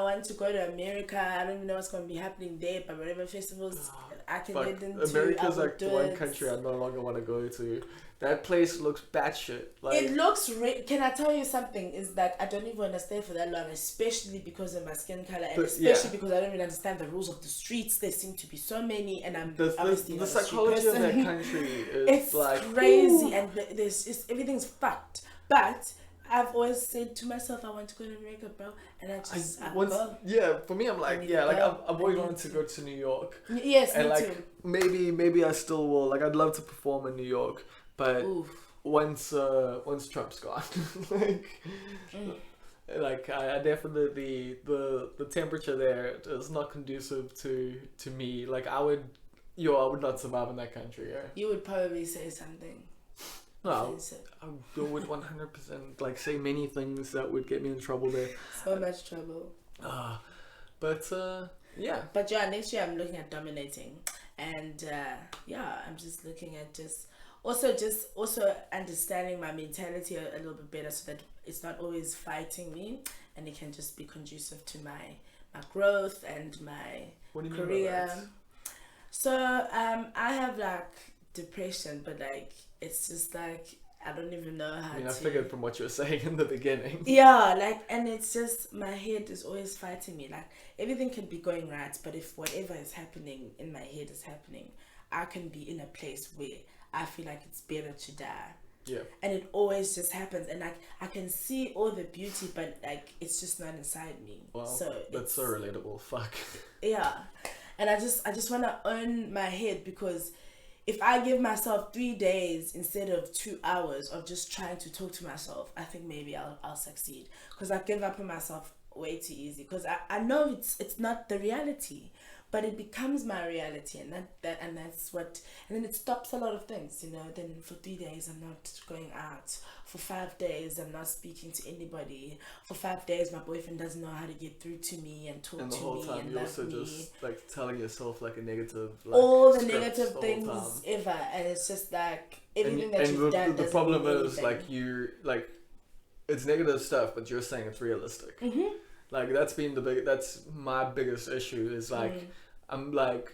want to go to America. I don't even know what's gonna be happening there, but whatever festivals I can get into, America's I will like do the one it. country I no longer want to go to. That place looks batshit. Like, It looks. Can I tell you something? Is that I don't even want to stay for that long, especially because of my skin color, and especially because I don't even understand the rules of the streets. There seem to be so many, and I'm obviously the not a street psychology of person. that country is It's like crazy, ooh. and there's just everything's fucked. But I've always said to myself, I want to go to America, bro, and I go. For me, I'm like, I've always wanted to go to New York. Yes, And me like too. maybe I still will. Like I'd love to perform in New York, but Oof. once Trump's gone, like I definitely the temperature there is not conducive to me. Like I would not survive in that country. Yeah. You would probably say something. No, offensive. I would 100% like say many things that would get me in trouble there. So much trouble. But yeah. But yeah, next year I'm looking at dominating, and I'm just looking at also understanding my mentality a little bit better, so that it's not always fighting me, and it can just be conducive to my growth and my What do you mean career. by that? So I have like depression, but like it's just like I don't even know how I to. figured from what you were saying in the beginning. Yeah, like, and it's just my head is always fighting me. Like everything can be going right, but if whatever is happening in my head is happening, I can be in a place where I feel like it's better to die. Yeah. And it always just happens, and like I can see all the beauty, but like it's just not inside me. Well, so that's so relatable. Fuck. Yeah, and I just want to own my head, because if I give myself 3 days instead of 2 hours of just trying to talk to myself, I think maybe I'll succeed. Because I give up on myself way too easy. Because I know it's not the reality, but it becomes my reality, and that's what. And then it stops a lot of things, you know. Then for 3 days I'm not going out. For 5 days I'm not speaking to anybody. For 5 days my boyfriend doesn't know how to get through to me and talk And the to whole me time and you're love also me. just like telling yourself like a negative, like, all the script negative the whole things time. ever, and it's just like everything that And you've done the doesn't problem mean is anything. like you like it's negative stuff, but you're saying it's realistic. Mm-hmm. Like that's my biggest issue is like I'm like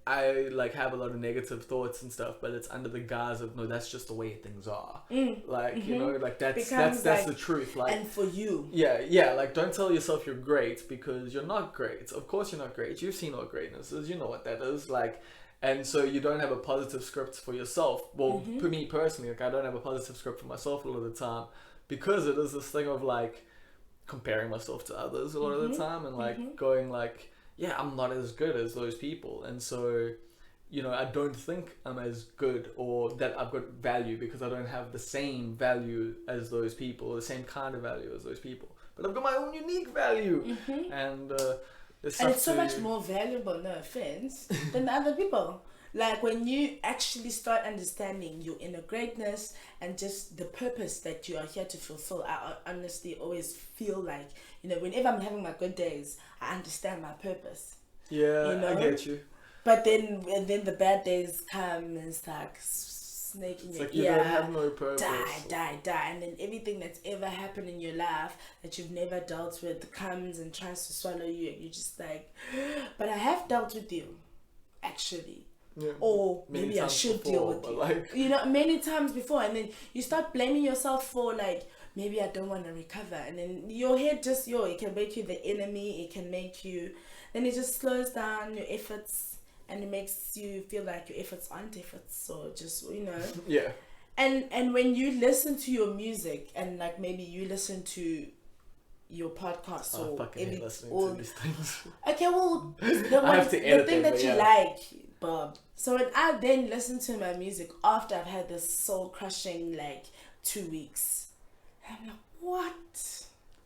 I like have a lot of negative thoughts and stuff, but it's under the guise of no, that's just the way things are. Like you know, like that's like, the truth. Like, and for you, yeah, like don't tell yourself you're great, because you're not great. Of course you're not great. You've seen what greatness is. You know what that is. Like, and so you don't have a positive script for yourself. Well, for me personally, like I don't have a positive script for myself a lot of the time, because it is this thing of like comparing myself to others a lot of the time, and like going like, yeah, I'm not as good as those people, and so you know, I don't think I'm as good or that I've got value, because I don't have the same value as those people, the same kind of value as those people, but I've got my own unique value. And it's so much more valuable, no offense, than the other people. Like when you actually start understanding your inner greatness and just the purpose that you are here to fulfill. I honestly always feel like, you know, whenever I'm having my good days, I understand my purpose. Yeah, you know? I get you. But then the bad days come, and it's like snake in It's your like you ear. don't have no purpose. Die, and then everything that's ever happened in your life that you've never dealt with comes and tries to swallow you, and you're just like, but I have dealt with you, actually. Yeah, or maybe I should deal with you. Like, you know, many times before, and then you start blaming yourself for like, maybe I don't want to recover, and then your head just it can make you the enemy. It can make you, then it just slows down your efforts, and it makes you feel like your efforts aren't efforts, or just, you know. Yeah. And when you listen to your music, and like maybe you listen to your podcast, or fucking hate listening to these things. Okay, well, I have to edit the thing them, that you yeah. like, Bob. So when I then listen to my music after I've had this soul crushing like 2 weeks, I'm like, what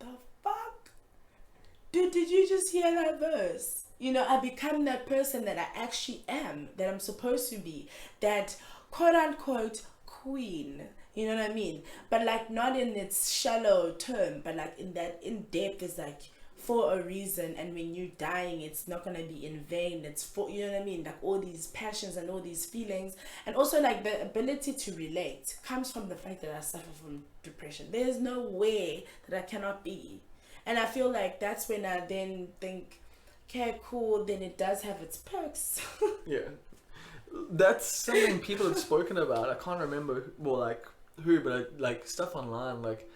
the fuck? Dude, did you just hear that verse? You know, I become that person that I actually am, that I'm supposed to be, that quote unquote queen. You know what I mean? But like not in its shallow term, but like in that in depth is like, for a reason, and when you're dying, it's not gonna be in vain. It's for, you know what I mean, like all these passions and all these feelings, and also like the ability to relate comes from the fact that I suffer from depression. There's no way that I cannot be, and I feel like that's when I then think, okay, cool, then it does have its perks. Yeah, that's something people have spoken about. I can't remember who, but like stuff online, like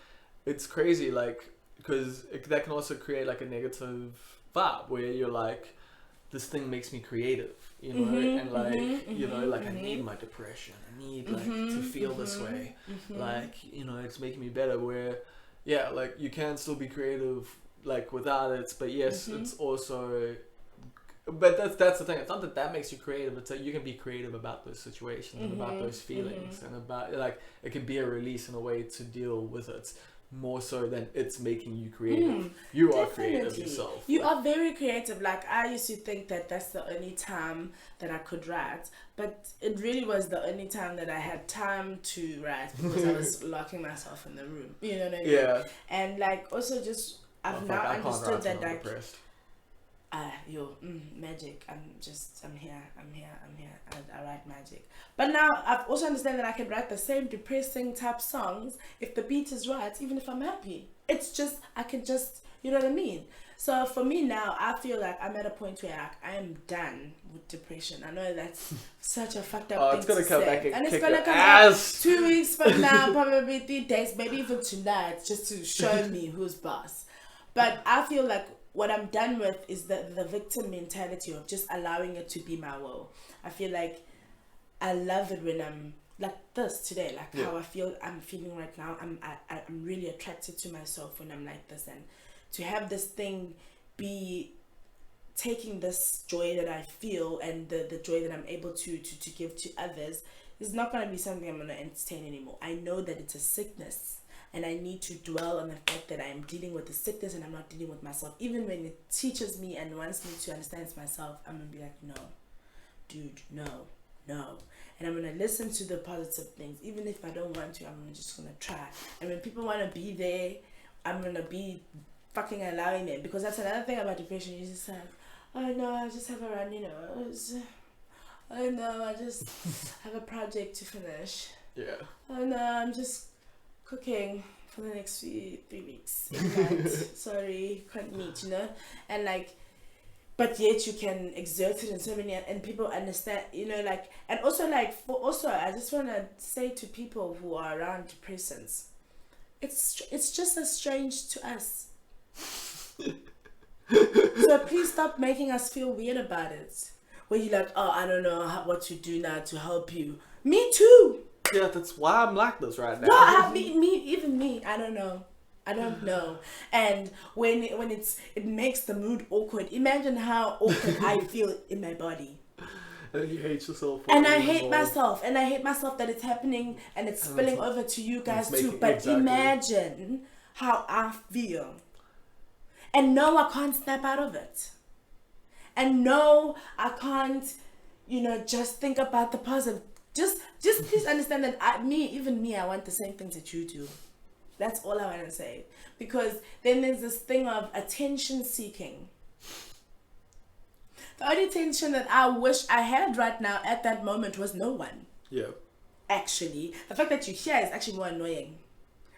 it's crazy, like, because that can also create like a negative vibe where you're like, this thing makes me creative, you know, and like, you know, like I need my depression, I need like to feel this way, like, you know, it's making me better. Where, yeah, like you can still be creative like without it, but yes, it's also, but that's the thing. It's not that makes you creative. It's that you can be creative about those situations and about those feelings and about, like, it can be a release in a way to deal with it. More so than it's making you creative. You are creative yourself. You are very creative. Like, I used to think that that's the only time that I could write, but it really was the only time that I had time to write, because I was locking myself in the room. You know what I mean? Yeah. And like, also just I've now understood that like, depressed. Magic. I'm here. I write magic. But now I've also understand that I can write the same depressing type songs if the beat is right, even if I'm happy. It's just, I can just, you know what I mean? So for me now, I feel like I'm at a point where I am done with depression. I know that's such a fucked up thing to say. And it's gonna come back 2 weeks from now, probably 3 days, maybe even tonight, just to show me who's boss. But I feel like what I'm done with is the victim mentality of just allowing it to be my will. I feel like I love it when I'm like this today, like how I'm feeling right now. I'm really attracted to myself when I'm like this, and to have this thing be taking this joy that I feel and the joy that I'm able to give to others is not going to be something I'm going to entertain anymore. I know that it's a sickness, and I need to dwell on the fact that I am dealing with the sickness and I'm not dealing with myself. Even when it teaches me and wants me to understand myself, I'm going to be like, no, dude, no. And I'm going to listen to the positive things. Even if I don't want to, I'm just going to try. And when people want to be there, I'm going to be fucking allowing them. Because that's another thing about depression. You're just like, oh no, I just have a runny nose. Oh no, I just have a project to finish. Yeah. Oh no, I'm just cooking for the next 3 weeks. Sorry, can't meet, you know? And like, but yet you can exert it in so many, and people understand, you know, like, and also like, I just want to say to people who are around depressants, it's just as strange to us. So please stop making us feel weird about it. Where you're like, oh, I don't know what to do now to help you. Me too. Yeah, that's why I'm like this right now. No, even me. I don't know. And when it makes the mood awkward. Imagine how awkward I feel in my body. And you hate yourself. And I hate myself. And I hate myself that it's happening and it's spilling over to you guys too. But imagine how I feel. And no, I can't snap out of it. And no, I can't, just think about the positive. Just please understand that I want the same things that you do. That's all I want to say. Because then there's this thing of attention seeking. The only attention that I wish I had right now at that moment was no one. Yeah. Actually, the fact that you're here is actually more annoying.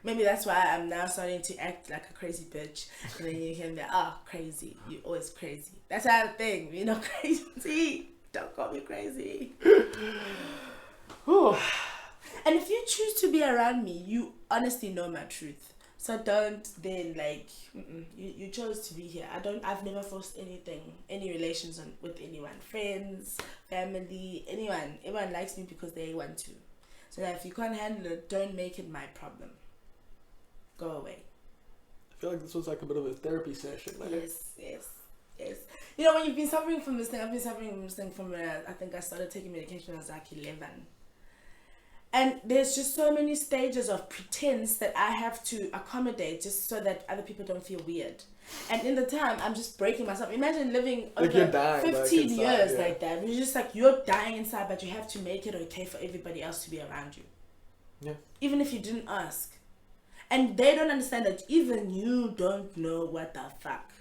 Maybe that's why I'm now starting to act like a crazy bitch. And then you hear me, crazy. You're always crazy. That's our thing. You're not crazy. Don't call me crazy. And if you choose to be around me, you honestly know my truth. So don't then you chose to be here. I've never forced anything, any relations with anyone, friends, family, anyone. Everyone likes me because they want to. So that if you can't handle it, don't make it my problem. Go away. I feel like this was like a bit of a therapy session. Like. Yes. You know, when you've been suffering from this thing, I've been suffering from this thing from when I think I started taking medication when I was like 11. And there's just so many stages of pretense that I have to accommodate just so that other people don't feel weird. And in the time, I'm just breaking myself. Imagine living over 15 years like that. You're just like, you're dying inside, but you have to make it okay for everybody else to be around you. Yeah. Even if you didn't ask. And they don't understand that even you don't know what the fuck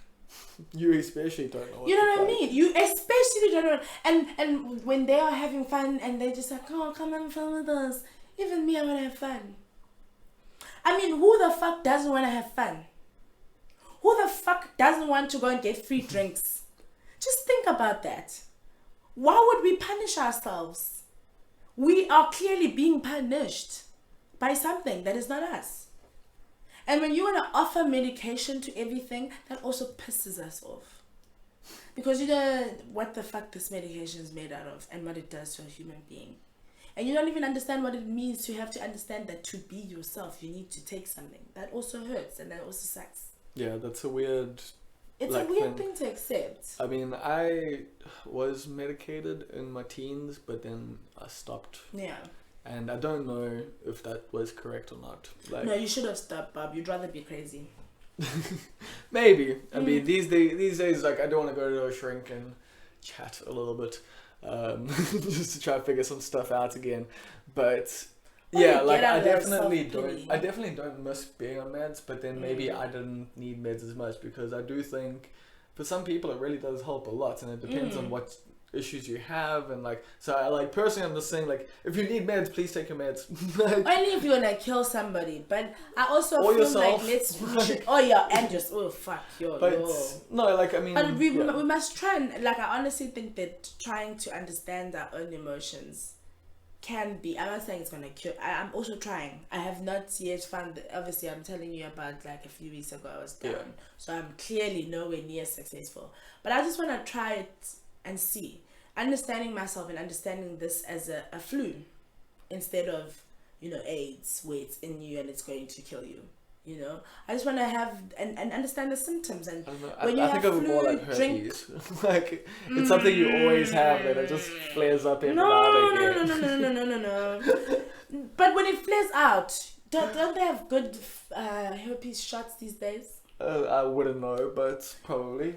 You especially don't know. You know what I mean? You especially don't know. And when they are having fun and they're just like, oh, come have fun with us. Even me, I want to have fun. I mean, who the fuck doesn't want to have fun? Who the fuck doesn't want to go and get free drinks? Just think about that. Why would we punish ourselves? We are clearly being punished by something that is not us. And when you want to offer medication to everything, that also pisses us off. Because you know what the fuck this medication is made out of and what it does to a human being. And you don't even understand what it means to have to understand that to be yourself, you need to take something. That also hurts and that also sucks. Yeah, that's a weird... It's a weird thing to accept. I mean, I was medicated in my teens, but then I stopped. Yeah. And I don't know if that was correct or not. Like, no, you should have stopped, Bob. You'd rather be crazy. Maybe. I mean, these days, like, I don't want to go to a shrink and chat a little bit, just to try to figure some stuff out again. But yeah, like I definitely don't miss being on meds. But then maybe I didn't need meds as much because I do think for some people it really does help a lot, and it depends on what issues you have. And like, so I like personally, I'm just saying, like, if you need meds, please take your meds. Like, only if you're gonna kill somebody. But I also or feel yourself. like we should. Oh yeah, and just fuck yo. But no, like I mean, but we must try and like, I honestly think that trying to understand our own emotions can be. I'm not saying it's gonna cure. I'm also trying. I have not yet found. Obviously, I'm telling you about like a few weeks ago I was down, so I'm clearly nowhere near successful. But I just want to try it and see, understanding myself and understanding this as a flu instead of, you know, AIDS, where it's in you and it's going to kill you. You know, I just want to have and understand the symptoms. And when I think of it more like herpes. Like, it's something you always have that it just flares up every now and again. No. But when it flares out, don't they have good herpes shots these days? I wouldn't know, but probably.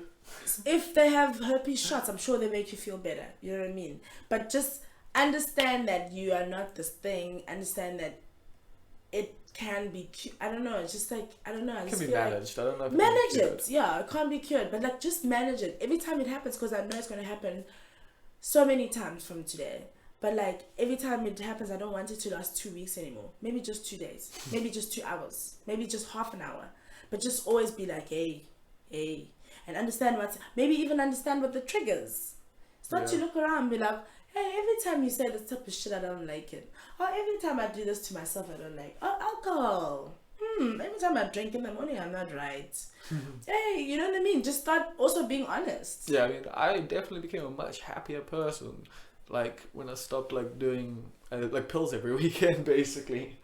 If they have herpes shots, I'm sure they make you feel better. You know what I mean? But just understand that you are not this thing. Understand that it can be I don't know, it's just like, I don't know, I it just can be feel managed. Like, I don't know if manage it. Yeah, it can't be cured, but like, just manage it every time it happens, because I know it's going to happen so many times from today. But like, every time it happens, I don't want it to last 2 weeks anymore. Maybe just 2 days, maybe just 2 hours, maybe just half an hour, but just always be like, hey, and understand maybe even understand what the triggers. It's not to look around and be like, hey, every time you say this type of shit, I don't like it. Or every time I do this to myself, I don't like. Oh, alcohol. Every time I drink in the morning, I'm not right. Hey, you know what I mean? Just start also being honest. Yeah, I mean, I definitely became a much happier person. Like, when I stopped, like, doing, like, pills every weekend, basically.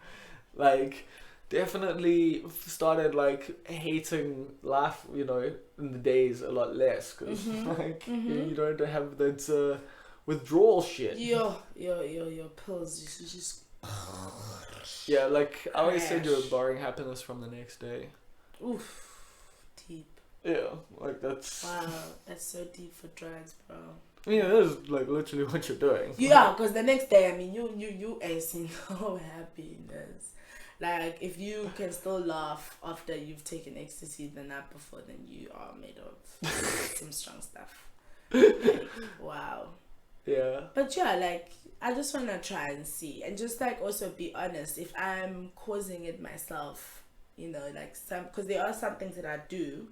Like, definitely started, like, hating life, you know, in the days a lot less. Because, like, you don't have that... withdrawal shit. Your pills, you just yeah, like I always said, you're borrowing happiness from the next day. Oof, deep. Yeah, like that's so deep for drugs, bro. I mean, it is like literally what you're doing. Yeah, because the next day, I mean, you ain't seen no happiness. Like, if you can still laugh after you've taken ecstasy the night before, then you are made of some strong stuff. Like, wow. Yeah. But yeah, like, I just want to try and see, and just like also be honest if I'm causing it myself, you know, like because there are some things that I do,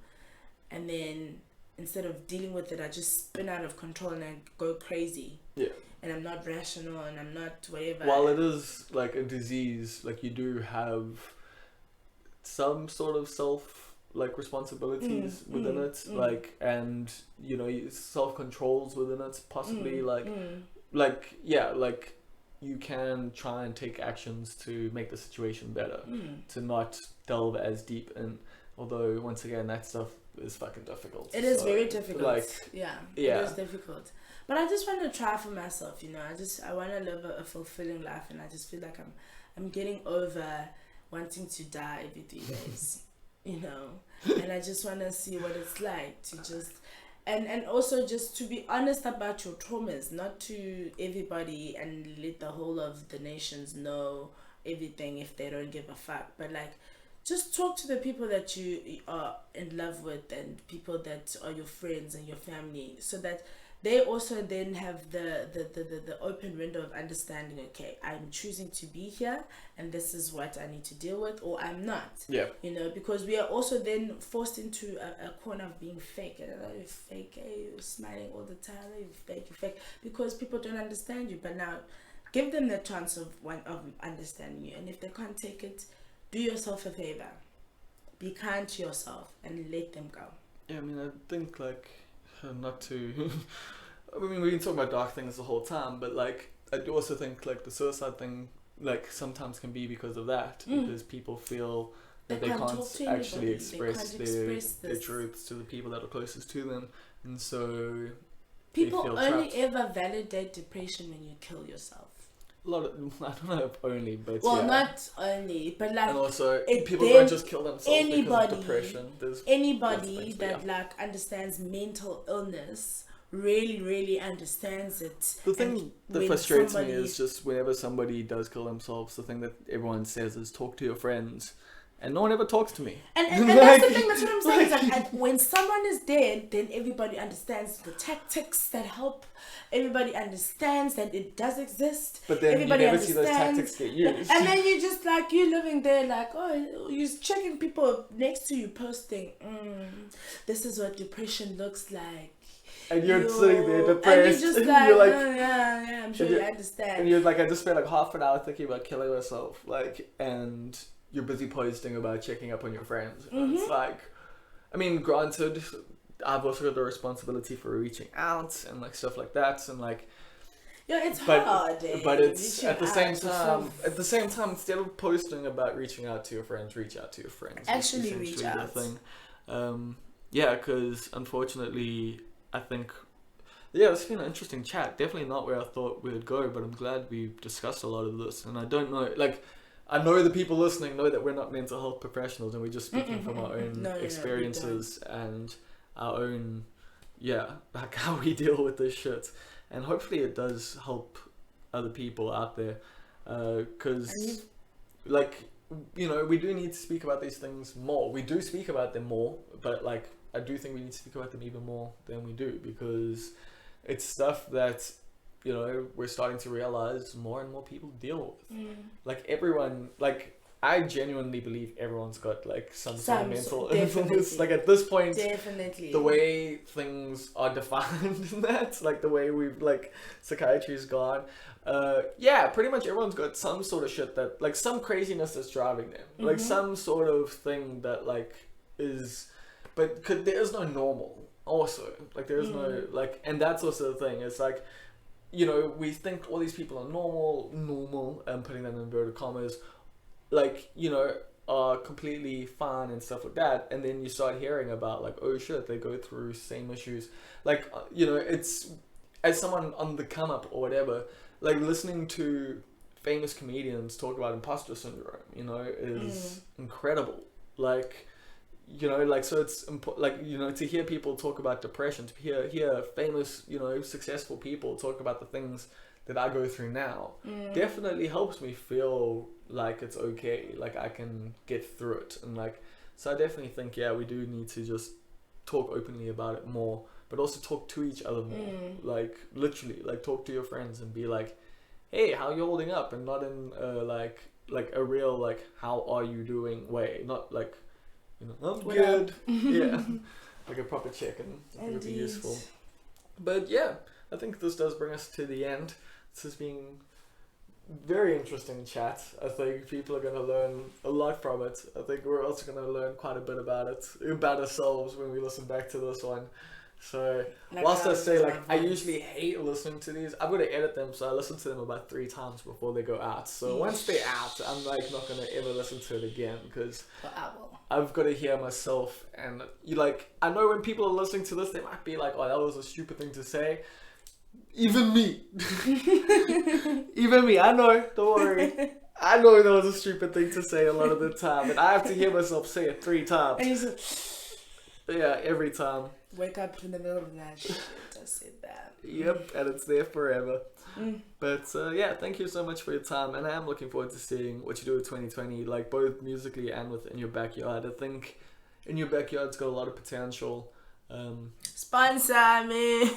and then instead of dealing with it, I just spin out of control and I go crazy. Yeah. And I'm not rational and I'm not whatever. While it is like a disease, like you do have some sort of like responsibilities within it, like, and you know, self controls within it, possibly like you can try and take actions to make the situation better, to not delve as deep in. Although once again, that stuff is fucking difficult. It is very difficult. Like, yeah, it is difficult. But I just want to try for myself, you know. I want to live a fulfilling life, and I just feel like I'm getting over wanting to die every 3 days. You know, and I just want to see what it's like to just and also just to be honest about your traumas, not to everybody and let the whole of the nations know everything if they don't give a fuck, but like just talk to the people that you are in love with and people that are your friends and your family, so that they also then have the open window of understanding, okay, I'm choosing to be here and this is what I need to deal with, or I'm not. Yeah. You know, because we are also then forced into a corner of being fake. I don't know, you're fake, hey, you're smiling all the time, you're fake, because people don't understand you. But now, give them the chance of understanding you. And if they can't take it, do yourself a favor. Be kind to yourself and let them go. Yeah, I mean, I think, like, not to... I mean, we've been talking about dark things the whole time, but, like, I do also think, like, the suicide thing, like, sometimes can be because of that. Because people feel that they can't actually express their truths to the people that are closest to them. And so... People only ever validate depression when you kill yourself. A lot of, I don't know if only, but well, yeah. not only, but like, and also people don't just kill themselves because of depression. Anybody that like understands mental illness really understands it. The thing that frustrates me is just whenever somebody does kill themselves, the thing that everyone says is talk to your friends. And no one ever talks to me. And that's the thing, that's what I'm saying. Is like, when someone is dead, then everybody understands the tactics that help. Everybody understands that it does exist. But then everybody you never see those tactics get used. And then you just like, you're living there like, oh, you're checking people next to you posting, this is what depression looks like. And you're sitting there depressed. And you're just like, you're like oh, yeah, I'm sure you understand. And you're like, I just spent like half an hour thinking about killing myself. Like, and... you're busy posting about checking up on your friends. Mm-hmm. It's like, I mean, granted, I've also got the responsibility for reaching out and like stuff like that, and like, yeah, it's hard. But it's at the same time, instead of posting about reaching out to your friends, reach out to your friends. Actually, reach out. The thing. Yeah, because unfortunately, I think. Yeah, it's been an interesting chat. Definitely not where I thought we'd go, but I'm glad we've discussed a lot of this. And I don't know, like. I know the people listening know that we're not mental health professionals and we're just speaking from our own experiences and our own, like how we deal with this shit. And hopefully it does help other people out there. Because, like, you know, we do need to speak about these things more. We do speak about them more, but, like, I do think we need to speak about them even more than we do because it's stuff that... you know, we're starting to realize more and more people deal with. Like everyone, like I genuinely believe everyone's got like some sort of mental illness. Like at this point, the way things are defined in that, like the way we've like psychiatry's gone. Pretty much everyone's got some sort of shit that like some craziness that's driving them. Like some sort of thing that like is, but there is no normal. Also, like there is no like, and that's also the thing. It's like. You know, we think all these people are normal, and putting them in inverted commas, like, you know, are completely fine and stuff like that. And then you start hearing about, like, oh shit, they go through same issues. Like, you know, it's, as someone on the come up or whatever, like, listening to famous comedians talk about imposter syndrome, you know, is incredible. Like, you know, like, so it's like, you know, to hear people talk about depression, to hear famous, you know, successful people talk about the things that I go through now, definitely helps me feel like it's okay, like I can get through it. And like, so I definitely think, yeah, we do need to just talk openly about it more, but also talk to each other more. Like, literally, like, talk to your friends and be like, hey, how you holding up? And not in like a real, like, how are you doing way, not like, you know, I'm good. Yeah, like a proper check-in. It would be useful. But yeah, I think this does bring us to the end. This has been very interesting chat. I think people are going to learn a lot from it. I think we're also going to learn quite a bit about it, about ourselves when we listen back to this one. So like whilst I say like I usually hate listening to these, I'm gonna edit them, so I listen to them about 3 times before they go out. So once they're out, I'm like not gonna ever listen to it again because I've got to hear myself. And you like, I know when people are listening to this, they might be like, "Oh, that was a stupid thing to say." Even me, even me. I know. Don't worry. I know that was a stupid thing to say a lot of the time, and I have to hear myself say it 3 times. Yeah, every time. Wake up in the middle of the night. Shit, I said that. Yep, and it's there forever. But yeah, thank you so much for your time, and I am looking forward to seeing what you do with 2020, like both musically and within your backyard. I think in your backyard's got a lot of potential. Sponsor me.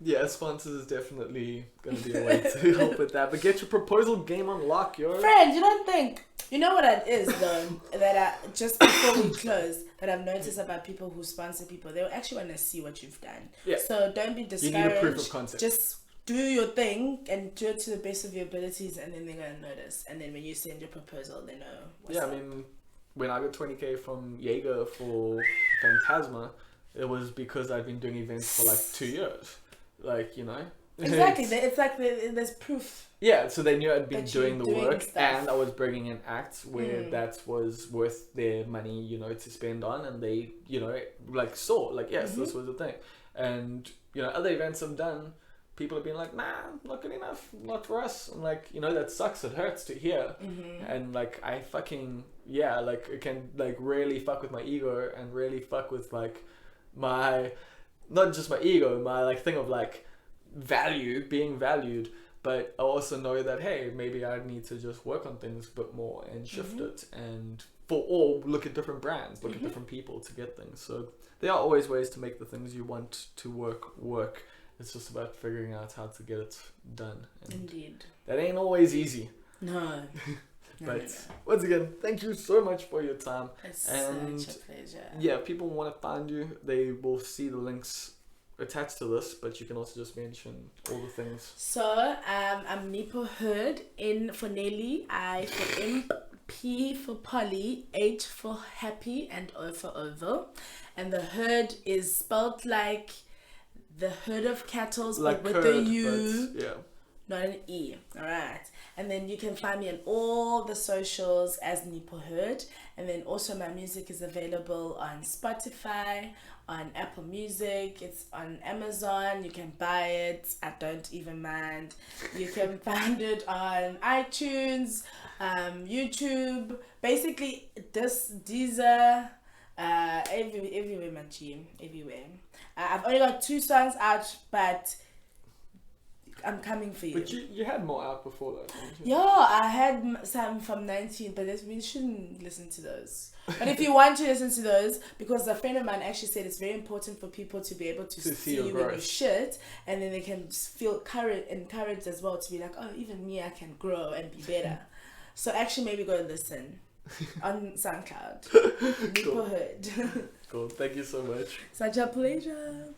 Yeah, sponsors is definitely going to be a way to help with that. But get your proposal game on lock, yo. Friend, you don't think... You know what it is, though, that just before we close, that I've noticed about people who sponsor people, they actually want to see what you've done. Yeah. So don't be discouraged. You need a proof of concept. Just do your thing and do it to the best of your abilities, and then they're going to notice. And then when you send your proposal, they know what's up. I mean, when I got 20k from Jaeger for Phantasma, it was because I've been doing events for like 2 years. Like, you know. Exactly. It's like there's proof. Yeah, so they knew I'd been doing the work, stuff. and I was bringing in acts where that was worth their money, you know, to spend on, and they, you know, like saw, like, yes, this was the thing. And, you know, other events I've done, people have been like, nah, not good enough, not for us. And like, you know, that sucks, it hurts to hear. And like, I fucking, yeah, like, it can like really fuck with my ego and really fuck with like my, not just my ego, my like thing of like value, being valued. But I also know that, hey, maybe I need to just work on things a bit more and shift it, and look at different brands, look at different people to get things. So there are always ways to make the things you want to work. It's just about figuring out how to get it done. And indeed. that ain't always easy. No. But once again, thank you so much for your time. It's and such a pleasure. Yeah, if people want to find you, they will see the links attached to this, but you can also just mention all the things. So I'm Nipho Hurd, N for Nelly, I for imp, P for Polly, H for happy, and O for oval. And the herd is spelled like the herd of cattle, Like but with curd, the U, but, yeah. not an E. Alright. And then you can find me on all the socials as Nipho Hurd. And then also my music is available on Spotify, on Apple Music, it's on Amazon, you can buy it, I don't even mind. You can find it on iTunes, YouTube, basically Deezer, everywhere my team, everywhere. I've only got 2 songs out, but I'm coming for you. But you had more out before that, didn't you? Yeah, I had some from 19, but we shouldn't listen to those. But if you want to listen to those, because a friend of mine actually said it's very important for people to be able to see you when you shit, and then they can feel encouraged as well to be like, oh, even me, I can grow and be better. So actually maybe go listen on SoundCloud. Nipho Hurd. Cool. Thank you so much. Such a pleasure.